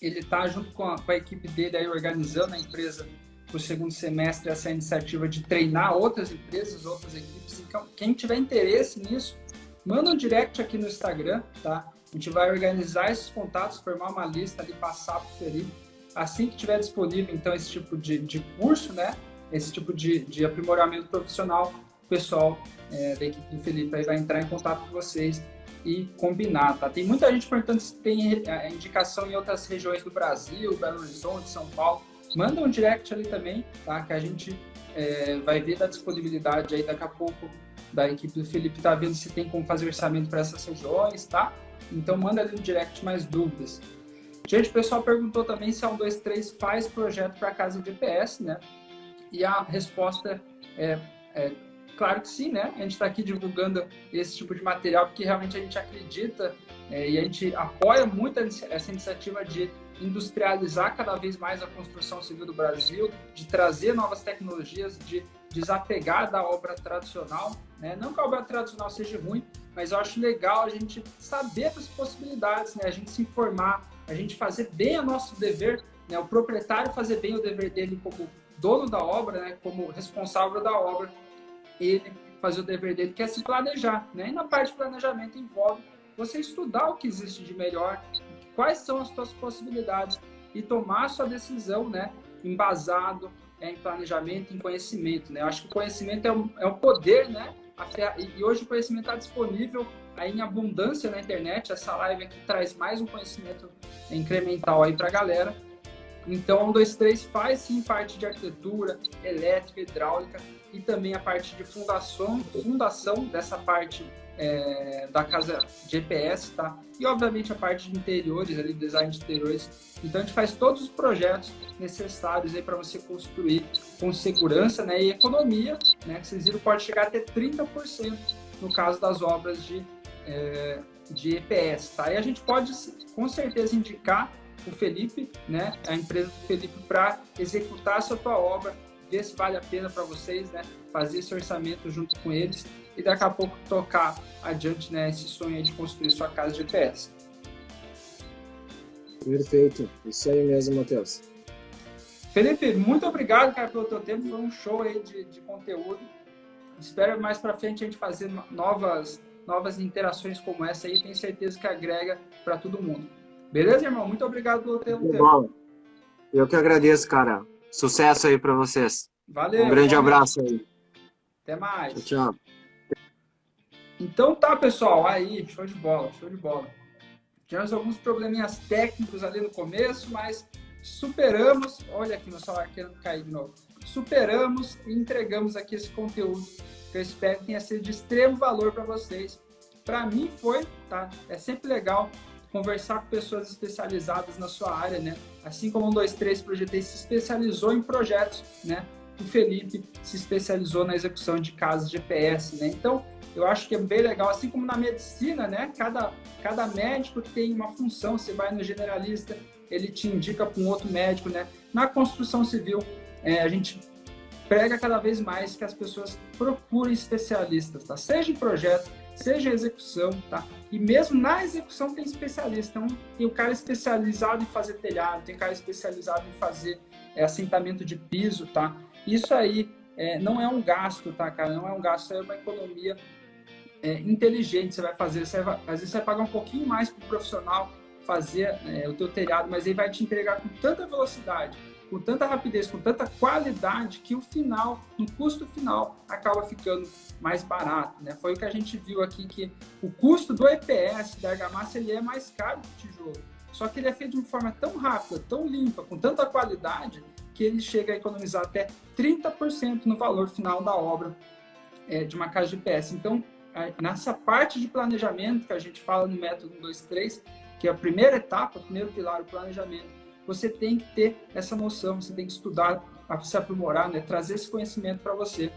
ele está junto com a equipe dele aí organizando a empresa para o segundo semestre, essa iniciativa de treinar outras empresas, outras equipes. Então, quem tiver interesse nisso, manda um direct aqui no Instagram, tá? A gente vai organizar esses contatos, formar uma lista ali, passar para o Felipe. Assim que tiver disponível, então, esse tipo de curso, né? Esse tipo de aprimoramento profissional, o pessoal da equipe do Felipe aí vai entrar em contato com vocês e combinar, tá? Tem muita gente perguntando se tem indicação em outras regiões do Brasil, Belo Horizonte, São Paulo. Manda um direct ali também, tá? Que a gente vai ver da disponibilidade aí daqui a pouco da equipe do Felipe, tá vendo se tem como fazer orçamento para essas regiões, tá? Então manda ali no direct mais dúvidas. Gente, o pessoal perguntou também se a 123 faz projeto para casa de EPS, né? E a resposta é claro que sim, né? A gente está aqui divulgando esse tipo de material porque realmente a gente acredita e a gente apoia muito essa iniciativa de industrializar cada vez mais a construção civil do Brasil, de trazer novas tecnologias, de desapegar da obra tradicional, né? Não que a obra tradicional seja ruim, mas eu acho legal a gente saber das possibilidades, né? A gente se informar, a gente fazer bem o nosso dever, né? O proprietário fazer bem o dever dele como dono da obra, né? Como responsável da obra, ele fazer o dever dele, que é se planejar, né? E na parte de planejamento envolve você estudar o que existe de melhor, quais são as suas possibilidades e tomar a sua decisão, né? Embasado em planejamento, em conhecimento, né? Eu acho que o conhecimento é um poder, né? E hoje o conhecimento está disponível aí em abundância na internet. Essa live aqui traz mais um conhecimento incremental aí para a galera. Então, a 123 faz sim parte de arquitetura, elétrica, hidráulica e também a parte de fundação dessa parte da casa de EPS, tá? E obviamente a parte de interiores, ali, design de interiores. Então, a gente faz todos os projetos necessários aí para você construir com segurança, né, e economia, né? Que vocês viram, pode chegar até 30% no caso das obras de EPS, tá? E a gente pode com certeza indicar o Felipe, né, a empresa do Felipe, para executar essa tua obra, ver se vale a pena para vocês, né, fazer esse orçamento junto com eles e daqui a pouco tocar adiante, né, esse sonho aí de construir sua casa de EPS. Perfeito, isso aí mesmo, Matheus. Felipe, muito obrigado, cara, pelo teu tempo, foi um show aí de conteúdo. Espero mais para frente a gente fazer novas interações como essa aí, tenho certeza que agrega para todo mundo. Beleza, irmão? Muito obrigado pelo tempo. Bom, eu que agradeço, cara. Sucesso aí para vocês. Valeu. Um grande abraço aí. Até mais. Tchau, tchau. Então tá, pessoal. Aí, show de bola, show de bola. Tivemos alguns probleminhas técnicos ali no começo, mas superamos. Olha aqui, meu celular querendo cair de novo. Superamos e entregamos aqui esse conteúdo que eu espero que tenha sido de extremo valor para vocês. Para mim foi, tá? É sempre legal conversar com pessoas especializadas na sua área, né? Assim como o 123 Projetei se especializou em projetos, né? O Felipe se especializou na execução de casas de EPS, né? Então, eu acho que é bem legal, assim como na medicina, né? Cada médico tem uma função, você vai no generalista, ele te indica para um outro médico, né? Na construção civil, a gente prega cada vez mais que as pessoas procurem especialistas, tá? Seja em projeto, seja em execução, tá? E mesmo na execução tem especialista. Então, tem o cara especializado em fazer telhado, tem o cara especializado em fazer assentamento de piso, tá? Isso aí não é um gasto, tá, cara? Não é um gasto, é uma economia inteligente. Você vai fazer, às vezes você vai pagar um pouquinho mais para o profissional fazer o teu telhado, mas ele vai te entregar com tanta velocidade, com tanta rapidez, com tanta qualidade, que no custo final, acaba ficando mais barato, né? Foi o que a gente viu aqui, que o custo do EPS, da argamassa, ele é mais caro que o tijolo. Só que ele é feito de uma forma tão rápida, tão limpa, com tanta qualidade, que ele chega a economizar até 30% no valor final da obra de uma casa de EPS. Então, nessa parte de planejamento que a gente fala no método 1, 2, 3, que é a primeira etapa, o primeiro pilar, o planejamento, você tem que ter essa noção, você tem que estudar, se aprimorar, né? Trazer esse conhecimento para você.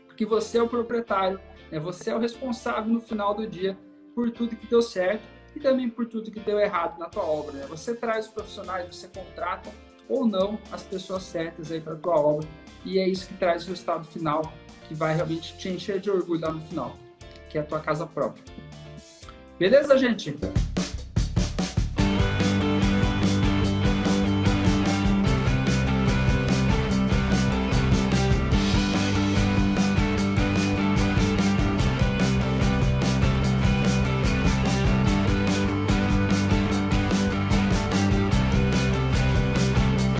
Porque você é o proprietário, né? Você é o responsável no final do dia por tudo que deu certo e também por tudo que deu errado na tua obra, né? Você traz os profissionais, você contrata ou não as pessoas certas aí para a tua obra, e é isso que traz o resultado final, que vai realmente te encher de orgulho lá no final, que é a tua casa própria. Beleza, gente?